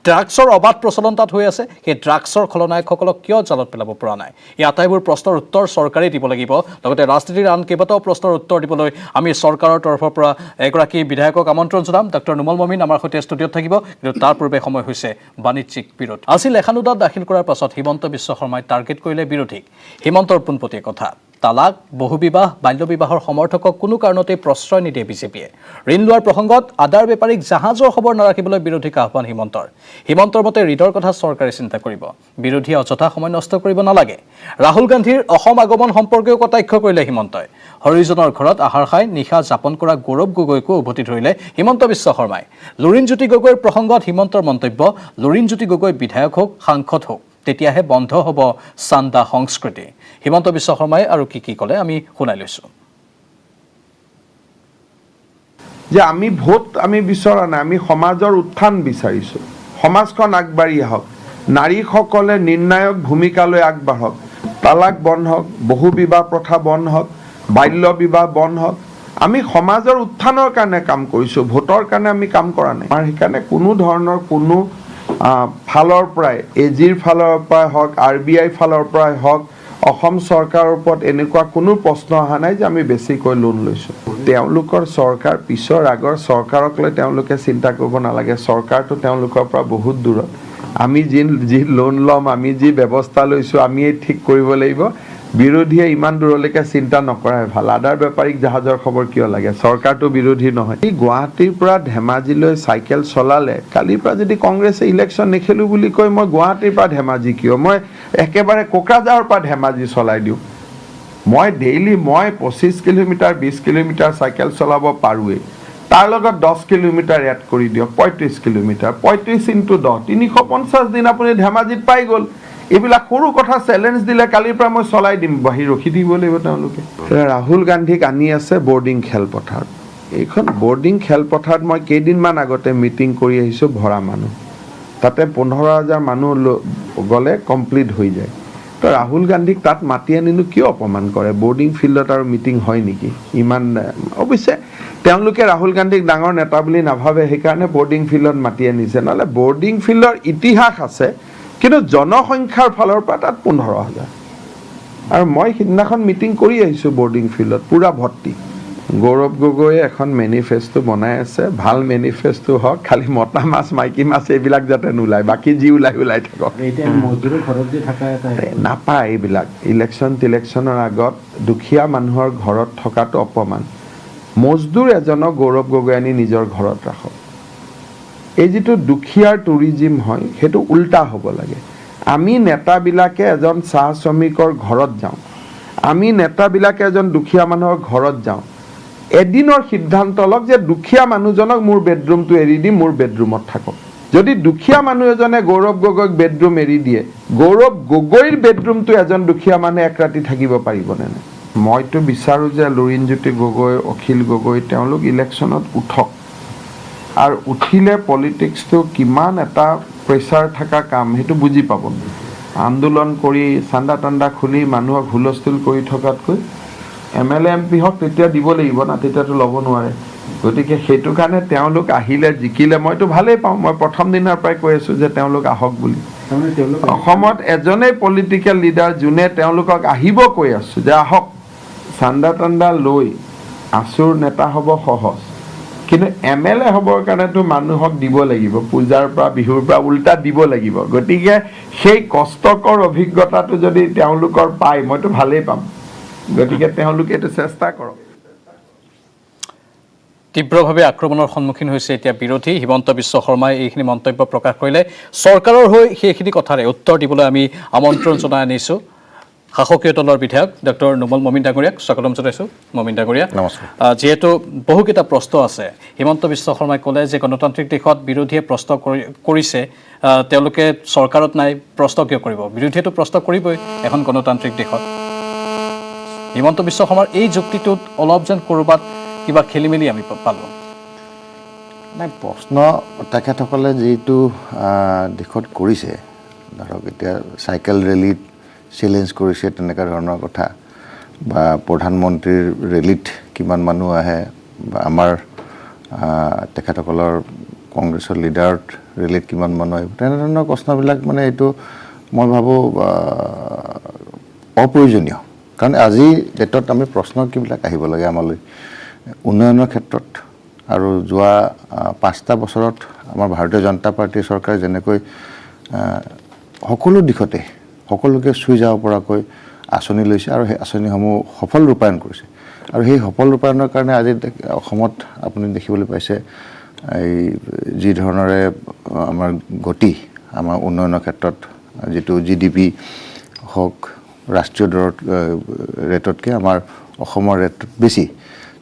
ড্ৰাগছৰ অবাধ প্ৰচলন তাত হৈ আছে, সেই ড্ৰাগছৰ খলনায়কসকলক কিয় জালত পেলাব পৰা নাই? এই আটাইবোৰ প্ৰশ্নৰ উত্তৰ চৰকাৰে দিব লাগিব। লগতে ৰাজনীতিৰ আন কেইবাটাও প্ৰশ্নৰ উত্তৰ দিবলৈ আমি চৰকাৰৰ তৰফৰ পৰা এগৰাকী বিধায়কক আমন্ত্ৰণ জনাম। ডক্টৰ নুমল মমিন আমাৰ সৈতে ষ্টুডিঅ'ত থাকিব, কিন্তু তাৰ পূৰ্বে সময় হৈছে বাণিজ্যিক বিৰোধ। আজি লেখানুদান দাখিল কৰাৰ পাছত হিমন্ত বিশ্ব শৰ্মাই টাৰ্গেট কৰিলে বিৰোধীক। হিমন্তৰ পোনপটীয়া কথা, তালাক, বহুবিবাহ, বাল্যবিবাহৰ সমৰ্থকক কোনো কাৰণতে প্ৰশ্ৰয় নিদিয়ে বিজেপিয়ে। ঋণ লোৱাৰ প্ৰসংগত আদাৰ বেপাৰীক জাহাজৰ খবৰ নাৰাখিবলৈ বিৰোধীক আহ্বান হিমন্তৰ। হিমন্তৰ মতে ঋণৰ কথা চৰকাৰে চিন্তা কৰিব, বিৰোধীয়ে অযথা সময় নষ্ট কৰিব নালাগে। ৰাহুল গান্ধীৰ অসম আগমন সম্পৰ্কেও কটাক্ষ কৰিলে হিমন্তই। হৰিজনৰ ঘৰত আহাৰ খাই নিশা যাপন কৰা গৌৰৱ গগৈকো উভতি ধৰিলে হিমন্ত বিশ্ব শৰ্মাই। লুৰিণজ্যোতি গগৈৰ প্ৰসংগত হিমন্তৰ মন্তব্য, লুৰিণজ্যোতি গগৈ বিধায়ক হওক, সাংসদ হওক, তেতিয়াহে বন্ধ হ'ব চান্দা সংস্কৃতি। হিমন্ত বিশ্ব শৰ্মাই আৰু কি ক'লে আমি শুনাই লৈছোঁ। যে আমি ভোট আমি বিচৰা নাই, আমি সমাজৰ উত্থান বিচাৰিছোঁ। সমাজখন আগবাঢ়ি আহক, নাৰীসকলে নিৰ্ণায়ক ভূমিকালৈ আগবাঢ়ক, তালাক বন্ধ হওক, বহুবিবাহ প্ৰথা বন্ধ হওক, বাল্য বিবাহ বন্ধ হওক। আমি সমাজৰ উত্থানৰ কাৰণে কাম কৰিছোঁ, ভোটৰ কাৰণে আমি কাম কৰা নাই। আমাৰ সেইকাৰণে কোনো ধৰণৰ কোনো ফালৰ পৰাই, এজিৰ ফালৰ পৰাই হওক, RBI ফালৰ পৰাই হওক, অসম চৰকাৰৰ ওপৰত এনেকুৱা কোনো প্ৰশ্ন অহা নাই যে আমি বেছিকৈ লোন লৈছোঁ। তেওঁলোকৰ চৰকাৰ পিছৰ আগৰ চৰকাৰক লৈ তেওঁলোকে চিন্তা কৰিব নালাগে, চৰকাৰটো তেওঁলোকৰ পৰা বহুত দূৰত। আমি যি লোন ল'ম, আমি যি ব্যৱস্থা লৈছোঁ, আমিয়ে ঠিক কৰিব লাগিব। বিৰোধীয়ে ইমান দূৰলৈকে চিন্তা নকৰাই ভাল। আদাৰ বেপাৰীক জাহাজৰ খবৰ কিয় লাগে? চৰকাৰটো বিৰোধী নহয়। এই গুৱাহাটীৰ পৰা ধেমাজিলৈ চাইকেল চলালে, কালিৰ পৰা যদি কংগ্ৰেছে ইলেকশ্যন নেখেলোঁ বুলি কয়, মই গুৱাহাটীৰ পৰা ধেমাজি কিয়? মই একেবাৰে কোকৰাঝাৰৰ পৰা ধেমাজি চলাই দিওঁ। মই ডেইলি 25 কিলোমিটাৰ 20 কিলোমিটাৰ চাইকেল চলাব পাৰোঁৱেই। তাৰ লগত 10 কিলোমিটাৰ এড কৰি দিয়ক, 35 কিলোমিটাৰ, 35 × 10, 350 দিন আপুনি ধেমাজিত পাই গ'ল। এইবিলাক সৰু কথা চেলেঞ্জ দিলে কালিৰ পৰা মই চলাই দিম, বাহি ৰখি দিব লাগিব তেওঁলোকে। ৰাহুল গান্ধীক আনি আছে বৰ্ডিং খেলপথাৰ। এইখন বৰ্ডিং খেলপথাৰত মই কেইদিনমান আগতে মিটিং কৰি আহিছোঁ, ভৰা মানুহ। তাতে 15,000 মানুহ গ'লে কমপ্লিট হৈ যায়। তো ৰাহুল গান্ধীক তাত মাতি আনিনো কিয় অপমান কৰে? বৰ্ডিং ফিল্ডত আৰু মিটিং হয় নেকি? ইমান অৱশ্যে তেওঁলোকে ৰাহুল গান্ধীক ডাঙৰ নেতা বুলি নাভাবে, সেইকাৰণে বৰ্ডিং ফিল্ডত মাতি আনিছে। নহ'লে বৰ্ডিং ফিল্ডৰ ইতিহাস আছে, কিন্তু জনসংখ্যাৰ ফালৰ পৰা তাত 15,000। আৰু মই সিদিনাখন মিটিং কৰি আহিছোঁ বৰ্ডিং ফিল্ডত, পূৰা ভৰ্তি। গৌৰৱ গগৈয়ে এখন মেনিফেষ্টো বনাই আছে, ভাল মেনিফেষ্টো হওক, খালি মতা মাছ মাইকী মাছ এইবিলাক যাতে নোলায়, বাকী যি ওলাই থাকক। নাপায় এইবিলাক। ইলেকশ্যনৰ আগত দুখীয়া মানুহৰ ঘৰত থকাটো অপমান। মজদুৰ এজনক গৌৰৱ গগৈ আনি নিজৰ ঘৰত ৰাখক। এই যিটো দুখীয়াৰ টুৰিজিম হয়, সেইটো উল্টা হ'ব লাগে। আমি নেতাবিলাকে এজন চাহ শ্ৰমিকৰ ঘৰত যাওঁ, আমি নেতাবিলাকে এজন দুখীয়া মানুহৰ ঘৰত যাওঁ, এদিনৰ সিদ্ধান্ত লওক যে দুখীয়া মানুহজনক মোৰ বেডৰুমটো এৰি দি মোৰ বেডৰুমত থাকক। যদি দুখীয়া মানুহ এজনে গৌৰৱ গগৈক বেডৰুম এৰি দিয়ে, গৌৰৱ গগৈৰ বেডৰুমটো এজন দুখীয়া মানুহে এক ৰাতি থাকিব পাৰিবনে নাই? মইতো বিচাৰোঁ যে লুৰিণজ্যোতি গগৈ, অখিল গগৈ তেওঁলোক ইলেকশ্যনত উঠক। আৰু উঠিলে পলিটিক্সটো কিমান এটা প্ৰেছাৰ থকা কাম সেইটো বুজি পাব। আন্দোলন কৰি চান্দা তান্দা খুলি মানুহক হুলস্থুল কৰি থকাতকৈ MLA MP হওক তেতিয়া দিব লাগিব না, তেতিয়াতো ল'ব নোৱাৰে। গতিকে সেইটো কাৰণে তেওঁলোক আহিলে জিকিলে মইতো ভালেই পাওঁ। মই প্ৰথম দিনৰ পৰাই কৈ আছোঁ যে তেওঁলোক আহক বুলি। অসমত এজনেই পলিটিকেল লিডাৰ যোনে তেওঁলোকক আহিব কৈ আছোঁ যে আহক। চান্দা তান্দা লৈ আচুৰ নেতা হ'ব সহজ, কিন্তু MLA হ'বৰ কাৰণেতো মানুহক দিব লাগিব, পূজাৰ পৰা বিহুৰ পৰা উল্টা দিব লাগিব। গতিকে সেই কষ্টকৰ অভিজ্ঞতাটো যদি তেওঁলোকৰ পায় মইতো ভালেই পাম। গতিকে তেওঁলোকে এইটো চেষ্টা কৰক। তীব্ৰভাৱে আক্ৰমণৰ সন্মুখীন হৈছে এতিয়া বিৰোধী। হিমন্ত বিশ্ব শৰ্মাই এইখিনি মন্তব্য প্ৰকাশ কৰিলে। চৰকাৰৰ হৈ সেইখিনি কথাৰে উত্তৰ দিবলৈ আমি আমন্ত্ৰণ জনাই আনিছোঁ শাসকীয় দলৰ বিধায়ক ডক্টৰ নুমল মমিন ডাঙৰীয়াক। স্বাগতম জনাইছোঁ মমিন ডাঙৰীয়া। নমস্কাৰ। যিহেতু বহুকেইটা প্ৰশ্ন আছে, হিমন্ত বিশ্ব শৰ্মাই ক'লে যে গণতান্ত্ৰিক দেশত বিৰোধীয়ে প্ৰশ্ন কৰিছে, তেওঁলোকে চৰকাৰত নাই, প্ৰশ্ন কিয় কৰিব? বিৰোধীয়েতো প্ৰশ্ন কৰিবই এখন গণতান্ত্ৰিক দেশত। হিমন্ত বিশ্ব শৰ্মাৰ এই যুক্তিটোত অলপ যেন ক'ৰবাত কিবা খেলি মেলি আমি পালোঁ। নাই, প্ৰশ্ন তেখেতসকলে যিটো দিশত কৰিছে, ধৰক এতিয়া চাইকেল ৰেলীত চেলেঞ্জ কৰিছে তেনেকুৱা ধৰণৰ কথা, বা প্ৰধানমন্ত্ৰীৰ ৰেলীত কিমান মানুহ আহে, বা আমাৰ তেখেতসকলৰ কংগ্ৰেছৰ লিডাৰত ৰেলীত কিমান মানুহ আহিব, তেনেধৰণৰ প্ৰশ্নবিলাক মানে এইটো মই ভাবোঁ অপ্ৰয়োজনীয়। কাৰণ আজি ডেটত আমি প্ৰশ্ন কিবিলাক আহিব লাগে আমালৈ উন্নয়নৰ ক্ষেত্ৰত। আৰু যোৱা 5টা বছৰত আমাৰ ভাৰতীয় জনতা পাৰ্টীৰ চৰকাৰে যেনেকৈ সকলো দিশতে সকলোকে চুই যাব পৰাকৈ আঁচনি লৈছে আৰু সেই আঁচনিসমূহ সফল ৰূপায়ণ কৰিছে আৰু সেই সফল ৰূপায়ণৰ কাৰণে আজি অসমত আপুনি দেখিবলৈ পাইছে এই যি ধৰণৰে আমাৰ গতি আমাৰ উন্নয়নৰ ক্ষেত্ৰত যিটো GDP হওক ৰাষ্ট্ৰীয় দৰত ৰেটতকৈ আমাৰ অসমৰ ৰেট বেছি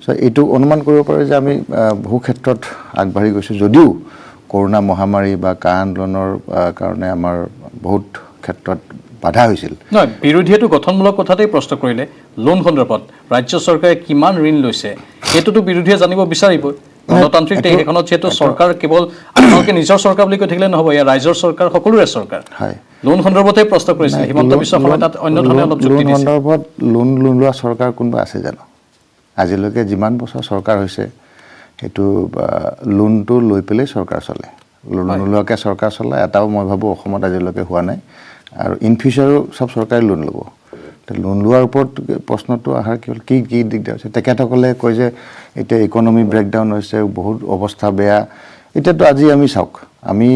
চ' এইটো অনুমান কৰিব পাৰে যে আমি বহু ক্ষেত্ৰত আগবাঢ়ি গৈছোঁ যদিও কৰোণা মহামাৰী বা কা আন্দোলনৰ কাৰণে আমাৰ বহুত ক্ষেত্ৰত বাধা হৈছিল নহয় বিৰোধীয়েতো গঠনমূলক কথাতেই প্ৰশ্ন কৰিলে লোন সন্দৰ্ভত ৰাজ্য চৰকাৰে কিমান ঋণ লৈছে সেইটোতো বিৰোধীয়ে জানিব বিচাৰিব গণতান্ত্ৰিক দেশখনত যিহেতু চৰকাৰ কেৱল আপোনালোকে নিজৰ চৰকাৰ বুলি কৈ থাকিলে নহ'ব ইয়াৰ ৰাইজৰ চৰকাৰ সকলোৰে চৰকাৰ হয় লোন সন্দৰ্ভতে প্ৰশ্ন কৰিছিল হিমন্ত বিশ্ব শৰ্মাই তাত অন্য ধৰণে অলপ যুক্তি লোন দিছে সন্দৰ্ভত লোন লোৱা চৰকাৰ কোনোবা আছে জানো আজিলৈকে যিমান বছৰ চৰকাৰ হৈছে সেইটো লোনটো লৈ পেলাই চৰকাৰ চলে লোন নোলোৱাকৈ চৰকাৰ চলাই এটাও মই ভাবোঁ অসমত আজিলৈকে হোৱা নাই আৰু ইন ফিউচাৰো চব চৰকাৰে লোন ল'ব লোন লোৱাৰ ওপৰত প্ৰশ্নটো অহাৰ কি দিগদাৰ হৈছে তেখেতসকলে কয় যে এতিয়া ইকনমি ব্ৰেকডাউন হৈছে বহুত অৱস্থা বেয়া এতিয়াতো আজি আমি চাওক আমি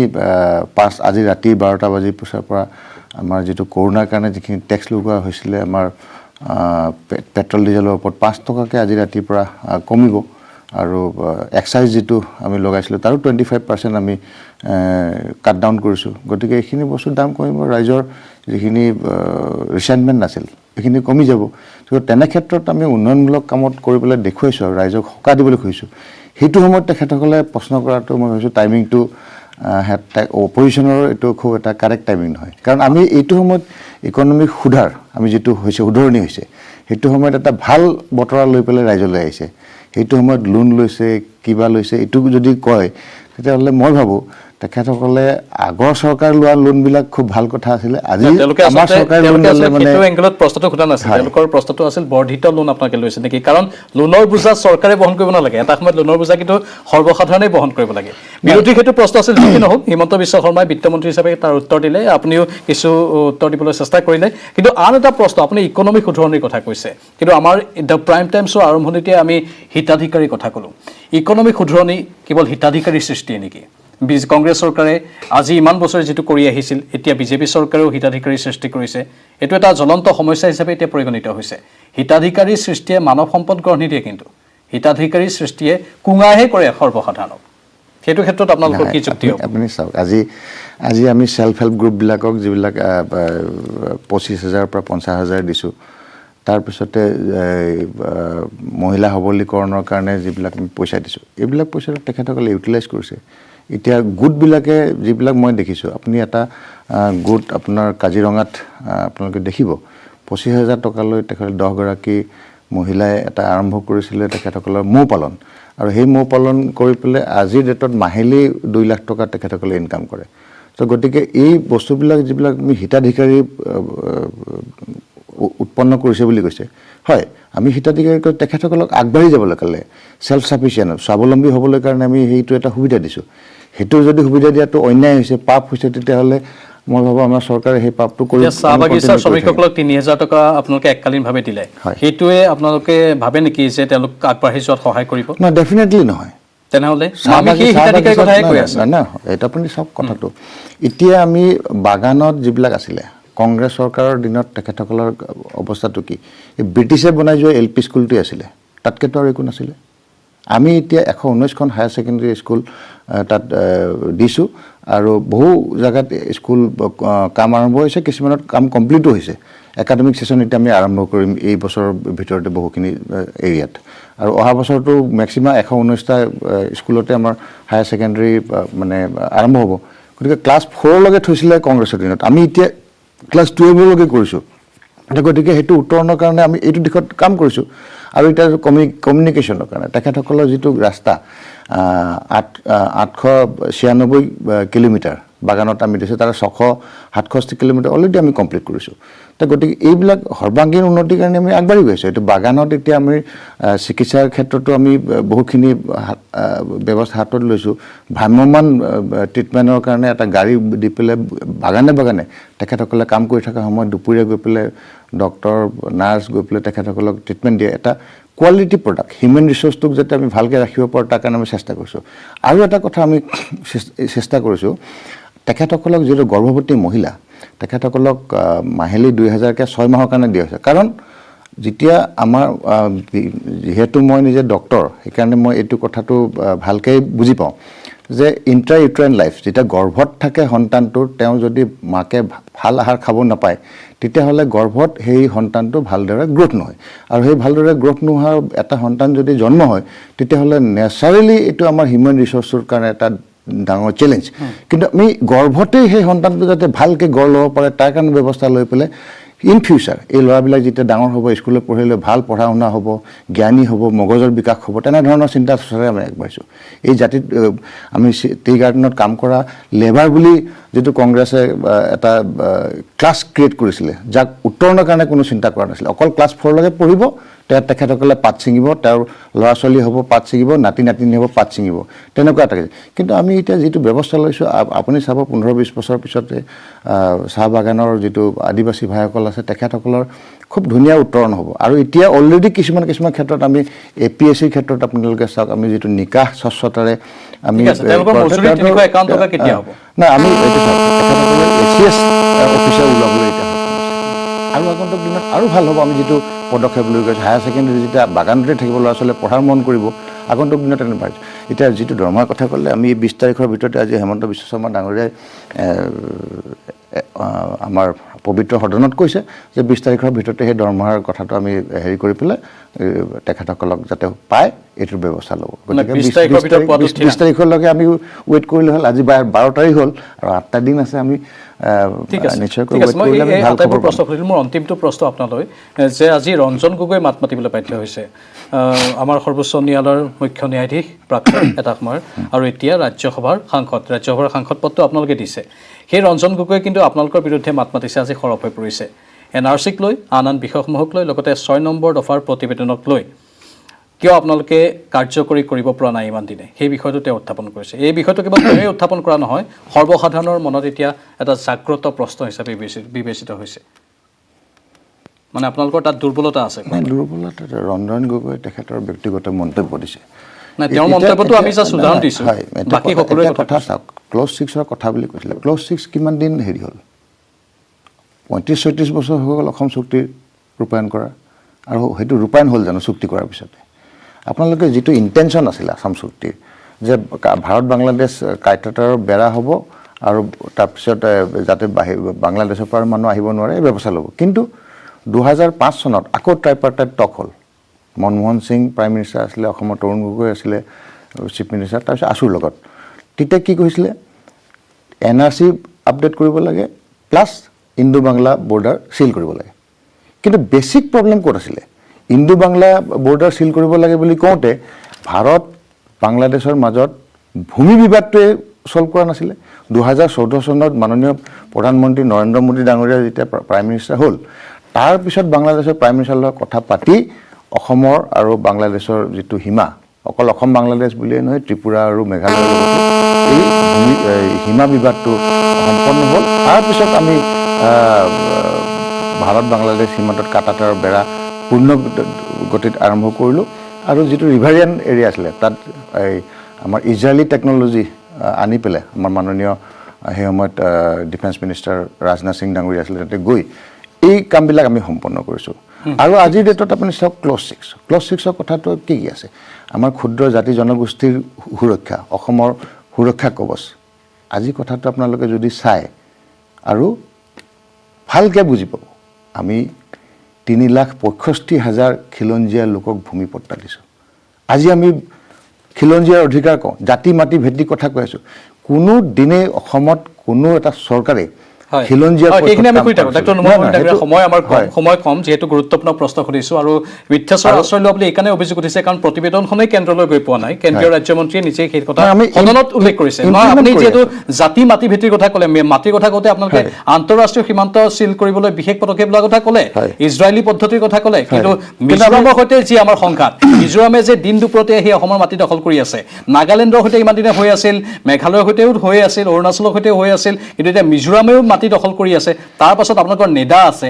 আজি ৰাতি 12টা বাজিৰ পিছৰ পৰা আমাৰ যিটো কৰোণাৰ কাৰণে যিখিনি টেক্স লগোৱা হৈছিলে আমাৰ পেট্ৰল ডিজেলৰ ওপৰত 5 টকাকৈ আজি ৰাতিৰ পৰা কমিব আৰু এক্সাইজ যিটো আমি লগাইছিলোঁ তাৰো 25% আমি কাট ডাউন কৰিছোঁ গতিকে এইখিনি বস্তুৰ দাম কমিব ৰাইজৰ যিখিনি ৰিচেণ্টমেণ্ট আছিল এইখিনি কমি যাব গতিকে তেনে ক্ষেত্ৰত আমি উন্নয়নমূলক কামত কৰিবলৈ দেখুৱাইছোঁ আৰু ৰাইজক সকাহ দিবলৈ খুজিছোঁ সেইটো সময়ত তেখেতসকলে প্ৰশ্ন কৰাটো মই ভাবিছোঁ টাইমিংটো অপজিশ্যনৰ এইটো খুব এটা কাৰেক্ট টাইমিং নহয় কাৰণ আমি এইটো সময়ত ইকনমিক সুধাৰ আমি যিটো হৈছে উধৰণি হৈছে সেইটো সময়ত এটা ভাল বতৰা লৈ পেলাই ৰাইজলৈ আহিছে সেইটো সময়ত লোন লৈছে কিবা লৈছে এইটো যদি কয় তেতিয়াহ'লে মই ভাবোঁ তেখেতসকলে আগৰ চৰকাৰ লোৱা লোনবিলাক খুব ভাল কথা আছিলে আজি আমাৰ চৰকাৰ লোন ল'লে মানে এইটো এংগলত প্ৰশ্নটো সোধা নাছিল তেওঁলোকৰ প্ৰশ্নটো আছিল বৰ্ধিত লোন আপোনালোকে লৈছে নেকি কাৰণ লোনৰ বোজা চৰকাৰে বহন কৰিব নালাগে এটা সময়ত লোনৰ বোজা কিন্তু সৰ্বসাধাৰণেই বহন কৰিব লাগে বিৰোধী সেইটো প্ৰশ্ন আছিল যি নহওক হিমন্ত বিশ্ব শৰ্মাই বিত্তমন্ত্ৰী হিচাপে তাৰ উত্তৰ দিলে আপুনিও কিছু উত্তৰ দিবলৈ চেষ্টা কৰিলে কিন্তু আন এটা প্ৰশ্ন আপুনি ইকনমিক শুধৰণিৰ কথা কৈছে কিন্তু আমাৰ দ্য প্ৰাইম টাইমছৰ আৰম্ভণিতে আমি হিতাধিকাৰীৰ কথা ক'লোঁ ইকনমিক শুধৰণি কেৱল হিতাধিকাৰীৰ সৃষ্টিয়ে নেকি কংগ্ৰেছ চৰকাৰে আজি ইমান বছৰ যিটো কৰি আহিছিল এতিয়া বিজেপি চৰকাৰেও হিতাধিকাৰীৰ সৃষ্টি কৰিছে এইটো এটা জ্বলন্ত সমস্যা হিচাপে এতিয়া পৰিগণিত হৈছে হিতাধিকাৰীৰ সৃষ্টিয়ে মানৱ সম্পদ গঢ় নিদিয়ে কিন্তু হিতাধিকাৰীৰ সৃষ্টিয়ে কুঙাহে কৰে সৰ্বসাধাৰণক সেইটো ক্ষেত্ৰত আপোনালোকৰ কি যুক্তি হ'ব আপুনি চাওক আজি আমি সেল্ফ হেল্প গ্ৰুপবিলাকক যিবিলাক 25,000 পৰা 50,000 দিছোঁ তাৰপিছতে মহিলা সবলীকৰণৰ কাৰণে যিবিলাক আমি পইচা দিছোঁ এইবিলাক পইচা তেখেতসকলে ইউটিলাইজ কৰিছে এতিয়া গোটবিলাকে যিবিলাক মই দেখিছোঁ আপুনি এটা গোট আপোনাৰ কাজিৰঙাত আপোনালোকে দেখিব 25,000 টকালৈ তেখেতে 10গৰাকী মহিলাই এটা আৰম্ভ কৰিছিলে তেখেতসকলৰ মৌ পালন আৰু সেই মৌ পালন কৰি পেলাই আজিৰ ডেটত মাহিলী 2 লাখ টকা তেখেতসকলে ইনকাম কৰে তো গতিকে এই বস্তুবিলাক যিবিলাক আমি হিতাধিকাৰী উৎপন্ন কৰিছে বুলি কৈছে হয় আমি হিতাধিকাৰী তেখেতসকলক আগবাঢ়ি যাবলৈ ক'লে সেল্ফ সাফিচিয়েণ্ট স্বাৱলম্বী হ'বলৈ কাৰণে আমি সেইটো এটা সুবিধা দিছোঁ সেইটো যদি সুবিধা দিয়াটো অন্যায় হৈছে পাপ হৈছে তেতিয়াহ'লে মই ভাবোঁ আমাৰ চৰকাৰে সেই পাপটো কৰি চাহ বাগিচাৰ শ্ৰমিকসকলক 3,000 টকা আপোনালোকে এককালীনভাৱে দিলে সেইটোৱে আপোনালোকে ভাবে নেকি যে তেওঁলোক আগবাঢ়ি যোৱাত সহায় কৰিব না ডেফিনেটলি নহয় তেনেহ'লে আমি সেই হিতাধিকাৰীৰ কথাই কৈ আছোঁ না এটা আপুনি চব কথাটো এতিয়া আমি বাগানত যিবিলাক আছিলে কংগ্ৰেছ চৰকাৰৰ দিনত তেখেতসকলৰ অৱস্থাটো কি ব্ৰিটিছে বনাই যোৱা LP স্কুলটোৱে আছিলে তাতকৈতো আৰু একো নাছিলে আমি এতিয়া 119খন হায়াৰ ছেকেণ্ডেৰী স্কুল তাত দিছোঁ আৰু বহু জেগাত স্কুল কাম আৰম্ভ হৈছে কিছুমানত কাম কমপ্লিটো হৈছে একাডেমিক ছেশ্যন এতিয়া আমি আৰম্ভ কৰিম এই বছৰৰ ভিতৰতে বহুখিনি এৰিয়াত আৰু অহা বছৰটো মেক্সিমাম 119টা স্কুলতে আমাৰ হায়াৰ ছেকেণ্ডেৰী মানে আৰম্ভ হ'ব গতিকে ক্লাছ 4লৈকে থৈছিলে কংগ্ৰেছৰ দিনত আমি এতিয়া ক্লাছ 12লৈকে কৰিছোঁ গতিকে সেইটো উত্তৰণৰ কাৰণে আমি এইটো দিশত কাম কৰিছোঁ আৰু এতিয়া কমিউনিকেশ্যনৰ কাৰণে তেখেতসকলৰ যিটো ৰাস্তা 896 কিলোমিটাৰ বাগানত আমি দিছোঁ তাৰ 667 কিলোমিটাৰ অলৰেডি আমি কমপ্লিট কৰিছোঁ তো গতিকে এইবিলাক সৰ্বাংগীন উন্নতিৰ কাৰণে আমি আগবাঢ়ি গৈছোঁ এইটো বাগানত এতিয়া আমি চিকিৎসাৰ ক্ষেত্ৰতো আমি বহুখিনি ব্যৱস্থা হাতত লৈছোঁ ভ্ৰাম্যমান ট্ৰিটমেণ্টৰ কাৰণে এটা গাড়ী দি পেলাই বাগানে তেখেতসকলে কাম কৰি থকা সময়ত দুপৰীয়া গৈ পেলাই ডক্টৰ নাৰ্ছ গৈ পেলাই তেখেতসকলক ট্ৰিটমেণ্ট দিয়ে এটা কোৱালিটি প্ৰডাক্ট হিউমেন ৰিচোৰ্চটোক যাতে আমি ভালকৈ ৰাখিব পাৰোঁ তাৰ কাৰণে আমি চেষ্টা কৰিছোঁ আৰু এটা কথা আমি চেষ্টা কৰিছোঁ তেখেতসকলক যিটো গৰ্ভৱতী মহিলা তেখেতসকলক মাহিলী 2000কৈ 6 মাহৰ কাৰণে দিয়া হৈছে। কাৰণ যেতিয়া আমাৰ যিহেতু মই নিজে ডক্টৰ, সেইকাৰণে মই এইটো কথাটো ভালকৈ বুজি পাওঁ যে ইণ্ট্ৰা ইউট্ৰাইন লাইফ, যেতিয়া গৰ্ভত থাকে সন্তানটোৰ, তেওঁ যদি মাকে ভাল আহাৰ খাব নাপায় তেতিয়াহ'লে গৰ্ভত সেই সন্তানটো ভালদৰে গ্ৰোথ নহয়, আৰু সেই ভালদৰে গ্ৰোথ নোহোৱাৰ এটা সন্তান যদি জন্ম হয় তেতিয়াহ'লে নেচাৰেলি এইটো আমাৰ হিউমেন ৰিচোৰ্চৰ কাৰণে এটা ডাঙৰ চেলেঞ্জ। কিন্তু আমি গৰ্ভতেই সেই সন্তানটো যাতে ভালকৈ গঢ় ল'ব পাৰে তাৰ কাৰণে ব্যৱস্থা লৈ পেলাই ইন ফিউচাৰ এই ল'ৰাবিলাক যেতিয়া ডাঙৰ হ'ব, স্কুলত পঢ়িলে ভাল পঢ়া শুনা হ'ব, জ্ঞানী হ'ব, মগজৰ বিকাশ হ'ব, তেনেধৰণৰ চিন্তা চৰ্চাৰে আমি আগবাঢ়িছোঁ। এই জাতিত আমি টি গাৰ্ডেনত কাম কৰা লেবাৰ বুলি যিটো কংগ্ৰেছে এটা ক্লাছ ক্ৰিয়েট কৰিছিলে, যাক উত্তৰণৰ কাৰণে কোনো চিন্তা কৰা নাছিলে, অকল ক্লাছ 4লৈকে পঢ়িব, তেখেতসকলে পাত ছিঙিব, তেওঁৰ ল'ৰা ছোৱালী হ'ব পাত ছিঙিব, নাতি নাতিনী হ'ব পাত ছিঙিব, তেনেকুৱা এটা। কিন্তু আমি এতিয়া যিটো ব্যৱস্থা লৈছোঁ, আপুনি চাব 15-20 বছৰ পিছতে চাহ বাগানৰ যিটো আদিবাসী ভাইসকল আছে তেখেতসকলৰ খুব ধুনীয়া উত্তৰণ হ'ব। আৰু এতিয়া অলৰেডি কিছুমান ক্ষেত্ৰত আমি APSCৰ ক্ষেত্ৰত আপোনালোকে চাওক, আমি যিটো নিকাহ স্বচ্ছতাৰে আমি নাই, আমি এইটো চাওক, তেখেতসকলে ACS অফিচাৰ ওলাবলৈ এতিয়া আৰু আগন্তুক দিনত আৰু ভাল হ'ব। আমি যিটো পদক্ষেপ লৈ গৈছোঁ, হায়াৰ ছেকেণ্ডেৰী যেতিয়া বাগানতে থাকিব, ল'ৰা ছোৱালীয়ে পঢ়াৰ মন কৰিব, আগন্তুক দিনত তেনেকুৱা পাইছোঁ। এতিয়া যিটো দৰমহাৰ কথা ক'লে, আমি 20 তাৰিখৰ ভিতৰতে আজি হেমন্ত বিশ্ব শৰ্মা ডাঙৰীয়াই আমাৰ পবিত্ৰ সদনত কৈছে যে 20 তাৰিখৰ ভিতৰতে সেই দৰমহাৰ কথাটো আমি হেৰি কৰি পেলাই তেখেতসকলক যাতে পায় এইটোৰ ব্যৱস্থা ল'ব। গতিকে 20 তাৰিখলৈকে আমি ৱেইট কৰিলে হ'ল। আজি 12 তাৰিখ হ'ল আৰু 8টা দিন আছে। আমি নিশ্চয়কৈ প্ৰশ্ন কৰিলোঁ। মোৰ অন্তিমটো প্ৰশ্ন আপোনালৈ যে আজি ৰঞ্জন গগৈ মাত মাতিবলৈ বাধ্য হৈছে, আমাৰ সৰ্বোচ্চ ন্যায়ালয়ৰ মুখ্য ন্যায়াধীশ প্ৰাক্তন এটা সময়ৰ, আৰু এতিয়া ৰাজ্যসভাৰ সাংসদ পদটো আপোনালোকে দিছে। সেই ৰঞ্জন গগৈ কিন্তু আপোনালোকৰ বিৰুদ্ধে মাত মাতিছে, আজি সৰব হৈ পৰিছে NRCক লৈ, আন বিষয়সমূহক লৈ, লগতে 6 নম্বৰ দফাৰ প্ৰতিবেদনক লৈ। কিয় আপোনালোকে কাৰ্যকৰী কৰিব পৰা নাই ইমান দিনে, সেই বিষয়টো তেওঁ উত্থাপন কৰিছে। এই বিষয়টো কেৱল তেওঁই উত্থাপন কৰা নহয়, সৰ্বসাধাৰণৰ মনত এতিয়া এটা জাগ্ৰত প্ৰশ্ন হিচাপে বিবেচিত হৈছে। মানে আপোনালোকৰ তাত দুৰ্বলতা আছে। দুৰ্বলতা ৰঞ্জন গগৈ তেখেতৰ ব্যক্তিগত মন্তব্য দিছে। তেওঁৰ মন্তব্যটো আমি জাষ্ট উদাহৰণ দিছোঁ, বাকী সকলোৰে কথা চাওক। ক্লজ 6ৰ কথা বুলি কৈছিলে। ক্লজ 6 কিমান দিন হেৰি হ'ল? 35-36 বছৰ হৈ গ'ল অসম চুক্তি ৰূপায়ণ কৰা, আৰু সেইটো ৰূপায়ণ হ'ল জানো চুক্তি কৰাৰ পিছতে? আপোনালোকে যিটো ইণ্টেনশ্যন আছিলে আসাম চুক্তিৰ, যে ভাৰত বাংলাদেশ কাইট্ৰাটাৰৰ বেৰা হ'ব আৰু তাৰপিছত যাতে বাংলাদেশৰ পৰা মানুহ আহিব নোৱাৰে, এই ব্যৱস্থা ল'ব। কিন্তু 2005 চনত আকৌ ট্ৰাইপাৰ্টাইট টক হ'ল। মনমোহন সিং প্ৰাইম মিনিষ্টাৰ আছিলে, অসমৰ তৰুণ গগৈ আছিলে চিফ মিনিষ্টাৰ, তাৰপিছত আছুৰ লগত। তেতিয়া কি কৈছিলে? NRC আপডেট কৰিব লাগে, প্লাছ ইণ্ডো বাংলা বৰ্ডাৰ চিল কৰিব লাগে। কিন্তু বেছিক প্ৰব্লেম ক'ত আছিলে? ইণ্ডো বাংলা বৰ্ডাৰ চিল কৰিব লাগে বুলি কওঁতে ভাৰত বাংলাদেশৰ মাজত ভূমি বিবাদটোৱে ছল্ভ কৰা নাছিলে। 2014 চনত মাননীয় প্ৰধানমন্ত্ৰী নৰেন্দ্ৰ মোদী ডাঙৰীয়া যেতিয়া প্ৰাইম মিনিষ্টাৰ হ'ল, তাৰপিছত বাংলাদেশৰ প্ৰাইম মিনিষ্টাৰৰ লগত কথা পাতি অসমৰ আৰু বাংলাদেশৰ যিটো সীমা, অকল অসম বাংলাদেশ বুলিয়ে নহয়, ত্ৰিপুৰা আৰু মেঘালয়ৰ লগতো এই সীমা বিবাদটো সম্পন্ন হ'ল। তাৰপিছত আমি ভাৰত বাংলাদেশ সীমান্তত কাটাতাৰৰ বেৰা পূৰ্ণ গতিত আৰম্ভ কৰিলোঁ। আৰু যিটো ৰিভাৰিয়ান এৰিয়া আছিলে, তাত এই আমাৰ ইজৰাইলী টেকন'লজি আনি পেলাই আমাৰ মাননীয় সেই সময়ত ডিফেন্স মিনিষ্টাৰ ৰাজনাথ সিং ডাঙৰীয়া আছিলে, তাতে গৈ এই কামবিলাক আমি সম্পন্ন কৰিছোঁ। আৰু আজিৰ ডেটত আপুনি চাওক ক্লজ 6। ক্লজ 6ৰ কথাটো কি আছে? আমাৰ ক্ষুদ্ৰ জাতি জনগোষ্ঠীৰ সুৰক্ষা, অসমৰ সুৰক্ষা কৱচ। আজি কথাটো আপোনালোকে যদি চায় আৰু ভালকৈ বুজি পাব, আমি 3,65,000 খিলঞ্জীয়া লোকক ভূমি পট্টা দিছোঁ। আজি আমি খিলঞ্জীয়াৰ অধিকাৰ কওঁ, জাতি মাটি ভেটি কথা কৈ আছোঁ। কোনো দিনে অসমত কোনো এটা চৰকাৰে সময় কম, যিহেতু গুৰুত্বপূৰ্ণ প্ৰশ্ন সুধিছোঁ। আৰু মিথ্যাচাৰ আশ্ৰয় লোৱা বুলি এইকাৰণে অভিযোগ উঠিছে কাৰণ প্ৰতিবেদনখনেই কেন্দ্ৰলৈ গৈ পোৱা নাই। কেন্দ্ৰীয় ৰাজ্যমন্ত্ৰীয়ে নিজেই সেই কথা সদনত উল্লেখ কৰিছে। আপুনি যিহেতু জাতি মাটি ভেটিৰ কথা ক'লে, মাটিৰ কথা কওঁতে আপোনালোকে আন্তঃৰাষ্ট্ৰীয় সীমান্ত চিল কৰিবলৈ বিশেষ পদক্ষেপ লোৱাৰ কথা ক'লে, ইজৰাইলী পদ্ধতিৰ কথা ক'লে। কিন্তু মিজোৰামৰ সৈতে যি আমাৰ সংঘাত, মিজোৰামে যে দিন দুপৰতে আহি অসমৰ মাটি দখল কৰি আছে, নাগালেণ্ডৰ সৈতে ইমান দিনে হৈ আছিল, মেঘালয়ৰ সৈতেও হৈ আছিল, অৰুণাচলৰ সৈতেও হৈ আছিল, কিন্তু এতিয়া মিজোৰামেও মাটি দখল কৰি আছে তাৰ পাছত আপোনালোকৰ নেডা আছে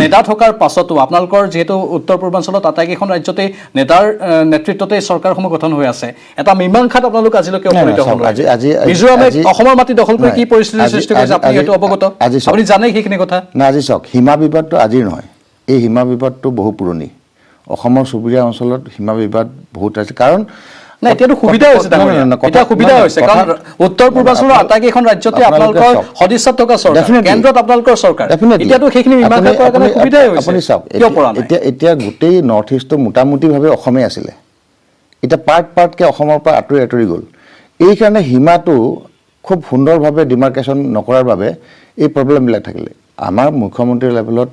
নেডা থকাৰ পাছতো আপোনালোকৰ যেহেতু উত্তৰ পূৰ্বাঞ্চলত আটাইকেইখন ৰাজ্যতে নেডাৰ নেতৃত্বতে চৰকাৰসমূহ গঠন হৈ আছে এটা মীমাংসাত আপোনালোক আজিলৈকে উপনীত হ'ল মিজোৰামে অসমৰ মাটি দখল কৰি কি পৰিস্থিতিৰ সৃষ্টি কৰিছে আপুনি এইটো অৱগত আপুনি জানে সেইখিনি কথা না আজি চাওক সীমা বিবাদটো আজিৰ নহয় এই সীমা বিবাদটো বহু পুৰণি অসমৰ চুবুৰীয়া অঞ্চলত সীমা বিবাদ বহুত আছে কাৰণ না এতিয়াতো সুবিধা হৈছে এটা সুবিধা হৈছে কাৰণ উত্তৰ পূৰ্বাঞ্চলৰ আটাইকেইখন ৰাজ্যতে আপোনালোকৰ সদিচ্ছাত থকা চৰকাৰ কেন্দ্ৰত আপোনালোকৰ চৰকাৰ এতিয়াতো সেইখিনি মীমাংসা কৰাৰ কাৰণে সুবিধাই হৈছে আপুনি চাওক এতিয়া গোটেই নৰ্থ ইষ্টটো মোটামুটিভাৱে অসমে আছিলে এতিয়া পাৰ্টকে অসমৰ পৰা আঁতৰি গ'ল এইকাৰণে সীমাটো খুব সুন্দৰভাৱে ডিমাৰ্কেশ্যন নকৰাৰ বাবে এই প্ৰব্লেমবিলাক থাকিলে আমাৰ মুখ্যমন্ত্ৰীৰ লেভেলত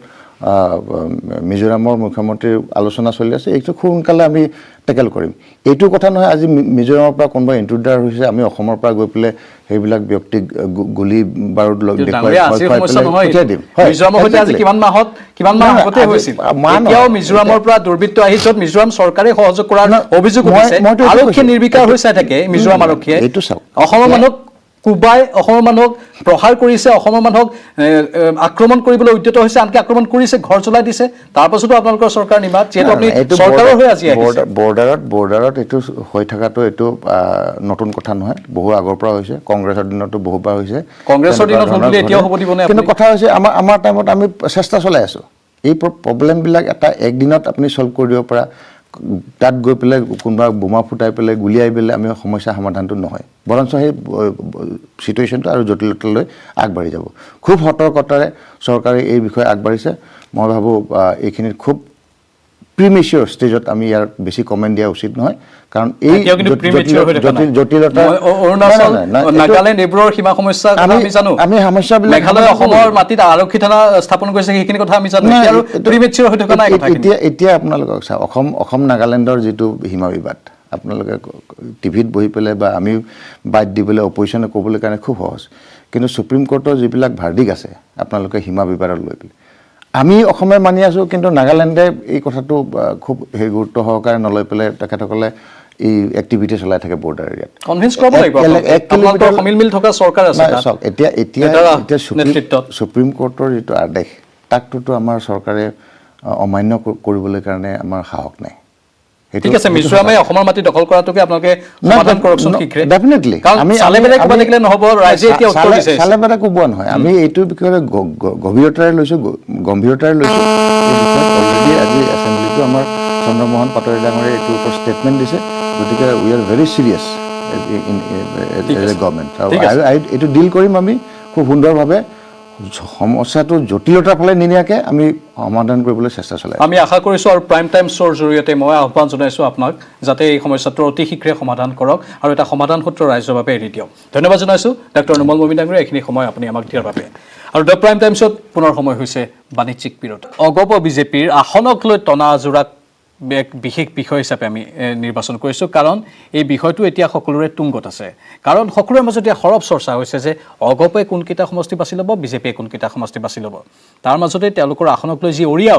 মিজোৰামৰ মুখ্যমন্ত্ৰীৰ আলোচনা চলি আছে এইটো খুব সোনকালে আমি টেকেল কৰিম এইটো কথা নহয় আজি মিজোৰামৰ পৰা কোনোবা ইণ্ট্ৰুডাৰ হৈছে আমি অসমৰ পৰা গৈ পেলাই সেইবিলাক ব্যক্তিক গুলি বাৰুদ মিজোৰামৰ পৰা দুৰ্বৃত্ত আহি য'ত মিজোৰাম চৰকাৰে সহযোগ কৰাৰ অভিযোগ উঠিছে আৰক্ষীয়ে নিৰ্বিকাৰ হৈ চাই থাকে মিজোৰাম আৰক্ষীয়ে এইটো চাওক অসমৰ মানুহক কুবাই অসমৰ মানুহক প্ৰহাৰ কৰিছে অসমৰ মানুহক আক্ৰমণ কৰিবলৈ উদ্যত হৈছে আনকি আক্ৰমণ কৰিছে ঘৰ জ্বলাই দিছে তাৰ পাছতো আপোনালোকৰ চৰকাৰ নিমাত যিহেতু আপুনি চৰকাৰৰ হৈ আজি বৰ্ডাৰত এইটো হৈ থকাটো এইটো নতুন কথা নহয় বহু আগৰ পৰা হৈছে কংগ্ৰেছৰ দিনতো বহুবাৰ হৈছে কংগ্ৰেছৰ দিনত হ'ল বুলি এতিয়াও হ'ব দিবনে কিন্তু কথা হৈছে আমাৰ টাইমত আমি চেষ্টা চলাই আছোঁ এই প্ৰব্লেমবিলাক এটা একদিনত আপুনি চল্ভ কৰি দিব পৰা তাত গৈ পেলাই কোনোবা বোমা ফুটাই পেলাই গুলিয়াই পেলাই আমি সমস্যা সমাধানটো নহয় বৰঞ্চ সেই চিটুৱেশ্যনটো আৰু জটিলতালৈ আগবাঢ়ি যাব খুব সতৰ্কতাৰে চৰকাৰে এই বিষয়ে আগবাঢ়িছে মই ভাবোঁ এইখিনিত খুব প্ৰিমেচিয়ৰ ষ্টেজত আমি ইয়াৰ বেছি কমেণ্ট দিয়া উচিত নহয় কাৰণ এই জটিলতা নাগালেণ্ড এইবোৰৰ সীমা সমস্যা আমি জানো আমি সমস্যাবিলাক মেঘালয় অসমৰ মাটিত আৰক্ষী থানা স্থাপন কৰিছে সেইখিনি কথা আমি জানো আৰু প্ৰিমেচিয়ৰ হৈ থকা নাই এতিয়া আপোনালোকক চাওক অসম নাগালেণ্ডৰ যিটো সীমা বিবাদ আপোনালোকে টিভিত বহি পেলাই বা আমি বাইট দিবলৈ অপজিশ্যনে ক'বলৈ কাৰণে খুব সহজ কিন্তু সুপ্ৰিম কোৰ্টৰ যিবিলাক ভাৰ্ডিক আছে আপোনালোকে সীমা বিবাদত লৈ পেলাই আমি অসমে মানি আছোঁ কিন্তু নাগালেণ্ডে এই কথাটো খুব গুৰুত্ব সহকাৰে নলৈ পেলাই তেখেতসকলে এই এক্টিভিটি চলাই থাকে বৰ্ডাৰ এৰিয়াত কনভিন্স কৰিব লাগিব 1 কিলোমিটাৰ সমিল থকা চৰকাৰ আছে চাওক এতিয়া সুপ্ৰিম কোৰ্টৰ যিটো আদেশ তাকটোতো আমাৰ চৰকাৰে অমান্য কৰিবলৈ কাৰণে আমাৰ সাহস নাই ঠিক আছে মিজোৰামে অসমৰ মাটি দখল কৰাটোকে আপোনালোকে সমাধান কৰকচোন শীঘ্ৰে ডেফিনেটলি আমি চালেবেলে ক'ব লাগিলে নহ'ব ৰাইজে এতিয়া উত্তৰ দিছে চালেবেলে ক'ব নহয় আমি এইটো বিষয়ে গম্ভীৰতাৰে লৈছোঁ এই বিষয়ে অলৰেডি আজি এছেম্বলিটো আমাৰ চন্দ্ৰমোহন পাটোৱাৰী ডাঙৰে এইটোৰ ওপৰত ষ্টেটমেণ্ট দিছে গতিকে we are very serious as a government এইটো ডিল কৰিম আমি খুব সুন্দৰভাৱে সমস্যাটো জটিলতাৰ ফালে নিনিয়াকৈ আমি সমাধান কৰিবলৈ চেষ্টা চলাই আমি আশা কৰিছোঁ আৰু প্ৰাইম টাইম শ্ব'ৰ জৰিয়তে মই আহ্বান জনাইছোঁ আপোনাক যাতে এই সমস্যাটোৰ অতি শীঘ্ৰে সমাধান কৰক আৰু এটা সমাধান সূত্ৰ ৰাইজৰ বাবে এৰি দিয়ক ধন্যবাদ জনাইছোঁ ডক্টৰ নুমল মমিন ডাঙৰীয়া এইখিনি সময় আপুনি আমাক দিয়াৰ বাবে আৰু দ্য প্ৰাইম টাইম শ্ব'ত পুনৰ সময় হৈছে বাণিজ্যিক বিৰতি অগপ বিজেপিৰ আসনক লৈ টনা আজোৰাক এক বিশেষ বিষয় হিচাপে আমি নিৰ্বাচন কৰিছোঁ কাৰণ এই বিষয়টো এতিয়া সকলোৰে তুংগত আছে কাৰণ সকলোৰে মাজত এতিয়া সৰব চৰ্চা হৈছে যে অগপে কোনকেইটা সমষ্টি বাছি ল'ব বিজেপিয়ে কোনকেইটা সমষ্টি বাছি ল'ব তাৰ মাজতে তেওঁলোকৰ আসনক লৈ যি অৰিয়া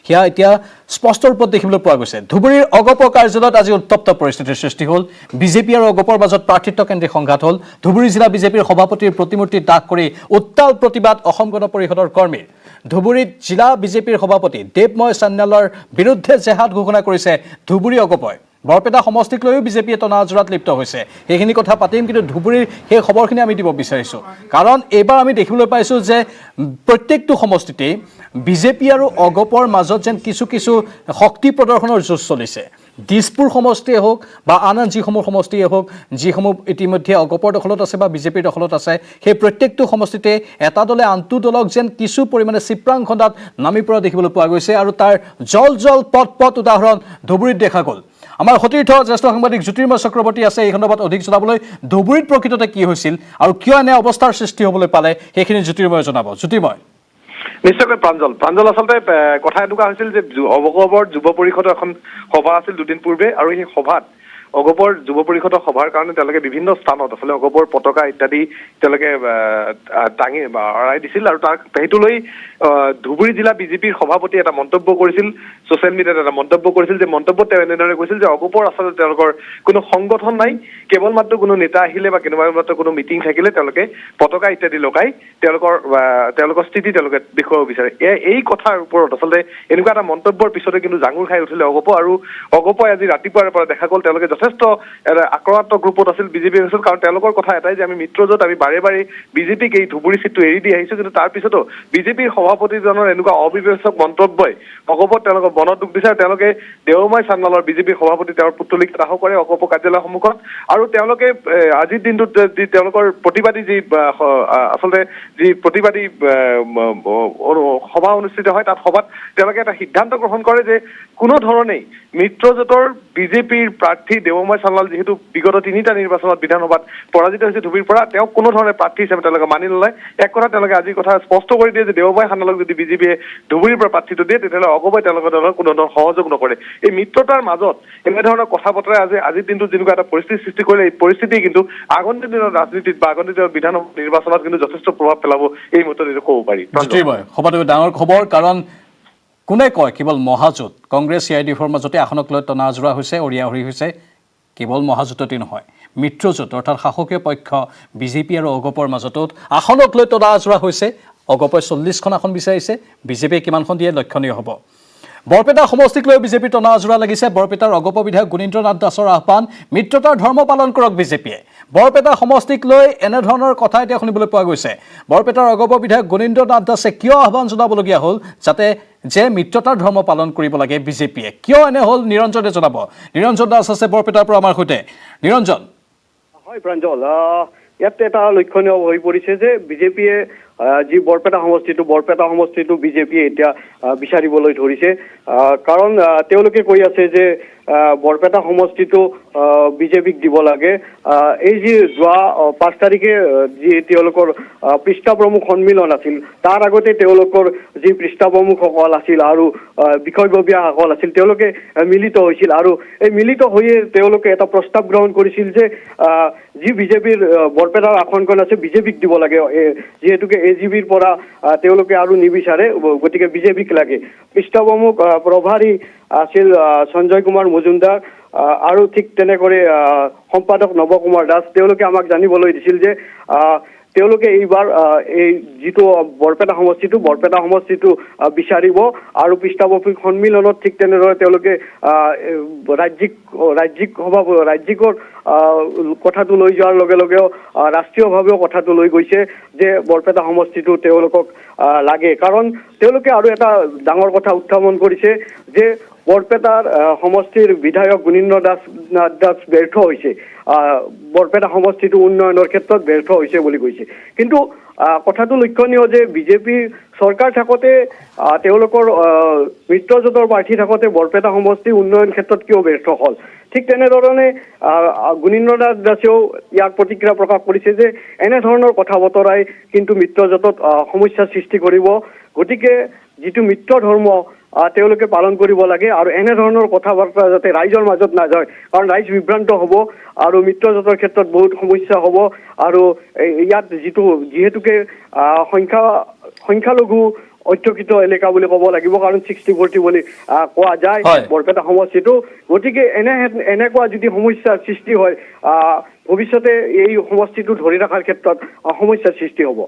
সেয়া এতিয়া স্পষ্ট ৰূপত দেখিবলৈ পোৱা গৈছে ধুবুৰীৰ অগপ কাৰ্যালয়ত আজি উত্তপ্ত পৰিস্থিতিৰ সৃষ্টি হ'ল বিজেপি আৰু অগপৰ মাজত প্ৰাৰ্থিত্বকেন্দ্ৰিক সংঘাত হ'ল ধুবুৰী জিলা বিজেপিৰ সভাপতিৰ প্ৰতিমূৰ্তি দাহ কৰি উত্তাল প্ৰতিবাদ অসম গণ পৰিষদৰ কৰ্মীৰ ধুবুৰীত জিলা বিজেপিৰ সভাপতি দেৱময় চান্যালৰ বিৰুদ্ধে জেহাদ ঘোষণা কৰিছে ধুবুৰী অগপই বৰপেটা সমষ্টিক লৈও বিজেপিয়ে টনা আজোৰাত লিপ্ত হৈছে সেইখিনি কথা পাতিম কিন্তু ধুবুৰীৰ সেই খবৰখিনি আমি দিব বিচাৰিছোঁ কাৰণ এইবাৰ আমি দেখিবলৈ পাইছোঁ যে প্ৰত্যেকটো সমষ্টিতেই বিজেপি আৰু অগপৰ মাজত যেন কিছু শক্তি প্ৰদৰ্শনৰ যুঁজ চলিছে দিছপুৰ সমষ্টিয়ে হওক বা আন যিসমূহ সমষ্টিয়ে হওক যিসমূহ ইতিমধ্যে অগপৰ দখলত আছে বা বিজেপিৰ দখলত আছে সেই প্ৰত্যেকটো সমষ্টিতে এটা দলে আনটো দলক যেন কিছু পৰিমাণে চিপ্ৰাংখণ্ডাত নামি পৰা দেখিবলৈ পোৱা গৈছে আৰু তাৰ জল পট উদাহৰণ ধুবুৰীত দেখা গ'ল আমাৰ সতীৰ্থ জ্যেষ্ঠ সাংবাদিক জ্যোতিৰ্ময় চক্ৰৱৰ্তী আছে এই সন্দৰ্ভত অধিক জনাবলৈ ধুবুৰীত প্ৰকৃততে কি হৈছিল আৰু কিয় এনে অৱস্থাৰ সৃষ্টি হ'বলৈ পালে সেইখিনি জ্যোতিৰ্ময় জনাব জ্যোতিৰ্ময় নিশ্চয়কৈ প্ৰাঞ্জল আচলতে কথা এনেকুৱা হৈছিল যে অগপৰ যুৱ পৰিষদৰ এখন সভা আছিল দুদিন পূৰ্বে আৰু সেই সভাত অগপৰ যুৱ পৰিষদৰ সভাৰ কাৰণে তেওঁলোকে বিভিন্ন স্থানত আচলতে অগপৰ পতাকা ইত্যাদি তেওঁলোকে দাঙি আঁৰাই দিছিল আৰু তাক সেইটো লৈ ধুবুৰী জিলা বিজেপিৰ সভাপতি এটা মন্তব্য কৰিছিল, ছ'চিয়েল মিডিয়াত এটা মন্তব্য কৰিছিল, যে মন্তব্যত তেওঁ এনেদৰে কৈছিল যে অগপৰ আচলতে তেওঁলোকৰ কোনো সংগঠন নাই, কেৱল মাত্ৰ কোনো নেতা আহিলে বা কেৱল মাত্ৰ কোনো মিটিং থাকিলে তেওঁলোকে পতাকা ইত্যাদি লগাই তেওঁলোকৰ স্থিতি তেওঁলোকে দেখুৱাব বিচাৰে। এই কথাৰ ওপৰত আচলতে এনেকুৱা এটা মন্তব্যৰ পিছতে কিন্তু জাঙুৰ খাই উঠিলে অগপ, আৰু অগপই আজি ৰাতিপুৱাৰ পৰা দেখা গ'ল তেওঁলোকে যথেষ্ট আক্ৰমণাত্মক ৰূপত আছিল বিজেপি আছিল, কাৰণ তেওঁলোকৰ কথা এটাই যে আমি মিত্ৰজোঁট আমি বাৰে বাৰে বিজেপিক এই ধুবুৰী চিটটো এৰি দি আহিছোঁ, কিন্তু তাৰ পিছতো বিজেপিৰ সভাপতিজনৰ এনেকুৱা অবিবেচক মন্তব্যই অগপত তেওঁলোকৰ মনত দুখ দিছে। তেওঁলোকে দেওমাই চান্নালৰ বিজেপিৰ সভাপতি তেওঁৰ পুতলিক দাহ কৰে অগপ কাৰ্যালয়ৰ সন্মুখত, আৰু তেওঁলোকে আজিৰ দিনটোত যি তেওঁলোকৰ প্ৰতিবাদী যি আচলতে যি প্ৰতিবাদী সভা অনুষ্ঠিত হয়, তাত সভাত তেওঁলোকে এটা সিদ্ধান্ত গ্ৰহণ কৰে যে কোনো ধৰণেই মিত্ৰজোঁটৰ বিজেপিৰ প্ৰাৰ্থী দেৱময় চান্নাল যিহেতু বিগত 3টা নিৰ্বাচনত বিধানসভাত পৰাজিত হৈছে ধুবুৰীৰ পৰা, তেওঁক কোনো ধৰণে প্ৰাৰ্থী হিচাপে তেওঁলোকে মানি নলয়। এক কথা তেওঁলোকে আজিৰ কথা স্পষ্ট কৰি দিয়ে যে দেৱময় চান্নালক যদি বিজেপিয়ে ধুবুৰীৰ পৰা প্ৰাৰ্থীটো দিয়ে তেতিয়াহ'লে অগপই তেওঁলোকৰ দলৰ কোনো ধৰণৰ সহযোগ নকৰে। এই মিত্ৰতাৰ মাজত এনেধৰণৰ কথা বতৰাই আজিৰ দিনটোত যেনেকুৱা এটা পৰিস্থিতিৰ সৃষ্টি কৰিলে, এই পৰিস্থিতি কিন্তু আগন্তুক দিনৰ ৰাজনীতিত বা আগন্তুক দিনৰ বিধানসভা নিৰ্বাচনত কিন্তু যথেষ্ট প্ৰভাৱ পেলাব, এই মুহূৰ্তত এইটো ক'ব পাৰি। সবাতোকৈ ডাঙৰ খবৰ, কাৰণ কোনে কয় কেৱল মহাজোঁট কংগ্ৰেছ CIDFৰ মাজতে আসনক লৈ টনা আজোৰা হৈছে, অৰিয়াহৰি হৈছে। কেৱল মহাজোঁটতেই নহয়, মিত্ৰজোঁট অৰ্থাৎ শাসকীয় পক্ষ বিজেপি আৰু অগপৰ মাজতো আসনক লৈ টনা আজোৰা হৈছে। অগপই 40খন আসন বিচাৰিছে, বিজেপিয়ে কিমানখন দিয়ে লক্ষণীয় হ'ব। বৰপেটা সমষ্টিক লৈ বিজেপিৰ টনা আজোৰা লাগিছে। বৰপেটাৰ অগপ বিধায়ক গুণীন্দ্ৰ নাথ দাসৰ আহ্বান, মিত্ৰতাৰ ধৰ্ম পালন কৰক বিজেপিয়ে। বৰপেটা সমষ্টিক লৈ এনেধৰণৰ কথা এতিয়া শুনিবলৈ পোৱা গৈছে। বৰপেটাৰ অগপ বিধায়ক গুণীন্দ্ৰ নাথ দাসে কিয় আহ্বান জনাবলগীয়া হ'ল যে মিত্ৰতাৰ ধৰ্ম পালন কৰিব লাগে বিজেপিয়ে, কিয় এনে হ'ল নিৰঞ্জনে জনাব। নিৰঞ্জন দাস আছে বৰপেটাৰ পৰা আমাৰ সৈতে। নিৰঞ্জন। হয় প্ৰাঞ্জল, ইয়াত এটা লক্ষণীয় হৈ পৰিছে যে বিজেপিয়ে যি বৰপেটা সমষ্টিটো বিজেপিয়ে এতিয়া বিচাৰিবলৈ ধৰিছে, কাৰণ তেওঁলোকে কৈ আছে যে বৰপেটা সমষ্টিটো বিজেপিক দিব লাগে। এই যি যোৱা 5 তাৰিখে যি তেওঁলোকৰ পৃষ্ঠা প্ৰমুখ সন্মিলন আছিল, তাৰ আগতে তেওঁলোকৰ যি পৃষ্ঠা প্ৰমুখসকল আছিল আৰু বিষয়ববীয়াসকল আছিল তেওঁলোকে মিলিত হৈছিল, আৰু এই মিলিত হৈয়ে তেওঁলোকে এটা প্ৰস্তাৱ গ্ৰহণ কৰিছিল যে যি বিজেপিৰ বৰপেটাৰ আসনখন আছে বিজেপিক দিব লাগে, যিহেতুকে AGBৰ পৰা তেওঁলোকে আৰু নিবিচাৰে, গতিকে বিজেপিক লাগে। পৃষ্ঠা প্ৰমুখ প্ৰভাৰী আছিল সঞ্জয় কুমাৰ মজুমদাৰ, আৰু ঠিক তেনেকৈ সম্পাদক নৱ কুমাৰ দাস। তেওঁলোকে আমাক জানিবলৈ দিছিল যে তেওঁলোকে এইবাৰ এই যিটো বৰপেটা সমষ্টিটো বিচাৰিব, আৰু পৃষ্ঠা প্ৰমুখ সন্মিলনত ঠিক তেনেদৰে তেওঁলোকে ৰাজ্যিকৰ কথাটো লৈ যোৱাৰ লগে লগেও ৰাষ্ট্ৰীয়ভাৱেও কথাটো লৈ গৈছে যে বৰপেটা সমষ্টিটো তেওঁলোকক লাগে, কাৰণ তেওঁলোকে আৰু এটা ডাঙৰ কথা উত্থাপন কৰিছে যে বৰপেটাৰ সমষ্টিৰ বিধায়ক গুণীন্দ্ৰ নাথ দাস ব্যৰ্থ হৈছে, বৰপেটা সমষ্টিটো উন্নয়নৰ ক্ষেত্ৰত ব্যৰ্থ হৈছে বুলি কৈছে। কিন্তু কথাটো লক্ষণীয় যে বিজেপি চৰকাৰ থাকোঁতে তেওঁলোকৰ মিত্ৰজোঁটৰ প্ৰাৰ্থী থাকোঁতে বৰপেটা সমষ্টি উন্নয়ন ক্ষেত্ৰত কিয় ব্যৰ্থ হ'ল। ঠিক তেনেধৰণে গুণীন্দ্ৰ নাথ দাসেও ইয়াক প্ৰতিক্ৰিয়া প্ৰকাশ কৰিছে যে এনেধৰণৰ কথা বতৰাই কিন্তু মিত্ৰজোঁটত সমস্যাৰ সৃষ্টি কৰিব, গতিকে যিটো মিত্ৰ ধৰ্ম তেওঁলোকে পালন কৰিব লাগে, আৰু এনেধৰণৰ কথা বাৰ্তা যাতে ৰাইজৰ মাজত নাযায়, কাৰণ ৰাইজ বিভ্ৰান্ত হ'ব আৰু মিত্ৰজোঁটৰ ক্ষেত্ৰত বহুত সমস্যা হ'ব। আৰু ইয়াত যিহেতুকে সংখ্যালঘু অধ্যুষিত এলেকা বুলি ক'ব লাগিব, কাৰণ 60-40 বুলি কোৱা যায় বৰপেটা সমষ্টিটো, গতিকে এনেকুৱা যদি সমস্যাৰ সৃষ্টি হয় ভৱিষ্যতে এই সমষ্টিটো ধৰি ৰখাৰ ক্ষেত্ৰত সমস্যাৰ সৃষ্টি হ'ব।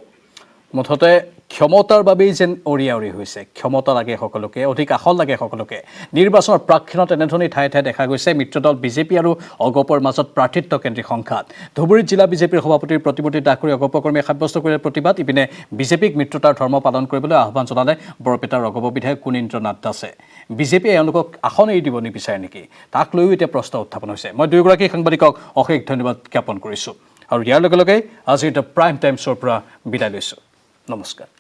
মুঠতে ক্ষমতাৰ বাবেই যেন অৰিয়াহৰি হৈছে, ক্ষমতা লাগে সকলোকে, অধিক আসন লাগে সকলোকে। নিৰ্বাচনৰ প্ৰাক্ষণত এনেধৰণেই ঠায়ে ঠায়ে দেখা গৈছে মিত্ৰদল বিজেপি আৰু অগপৰ মাজত প্ৰাৰ্থিত্ব কেন্দ্ৰিক সংঘাত। ধুবুৰীত জিলা বিজেপিৰ সভাপতিৰ প্ৰতিমূৰ্তি দাহ কৰি অগপ কৰ্মীয়ে সাব্যস্ত কৰিলে প্ৰতিবাদ। ইপিনে বিজেপিক মিত্ৰতাৰ ধৰ্ম পালন কৰিবলৈ আহ্বান জনালে বৰপেটাৰ অগপ বিধায়ক গুণীন্দ্ৰ নাথ দাসে। বিজেপিয়ে এওঁলোকক আসন এৰি দিব নিবিচাৰে নেকি, তাক লৈও এতিয়া প্ৰশ্ন উত্থাপন হৈছে। মই দুয়োগৰাকী সাংবাদিকক অশেষ ধন্যবাদ জ্ঞাপন কৰিছোঁ, আৰু ইয়াৰ লগে লগে আজিৰ দ্য প্ৰাইম টাইমছৰ পৰা বিদায় লৈছোঁ। নমস্কাৰ।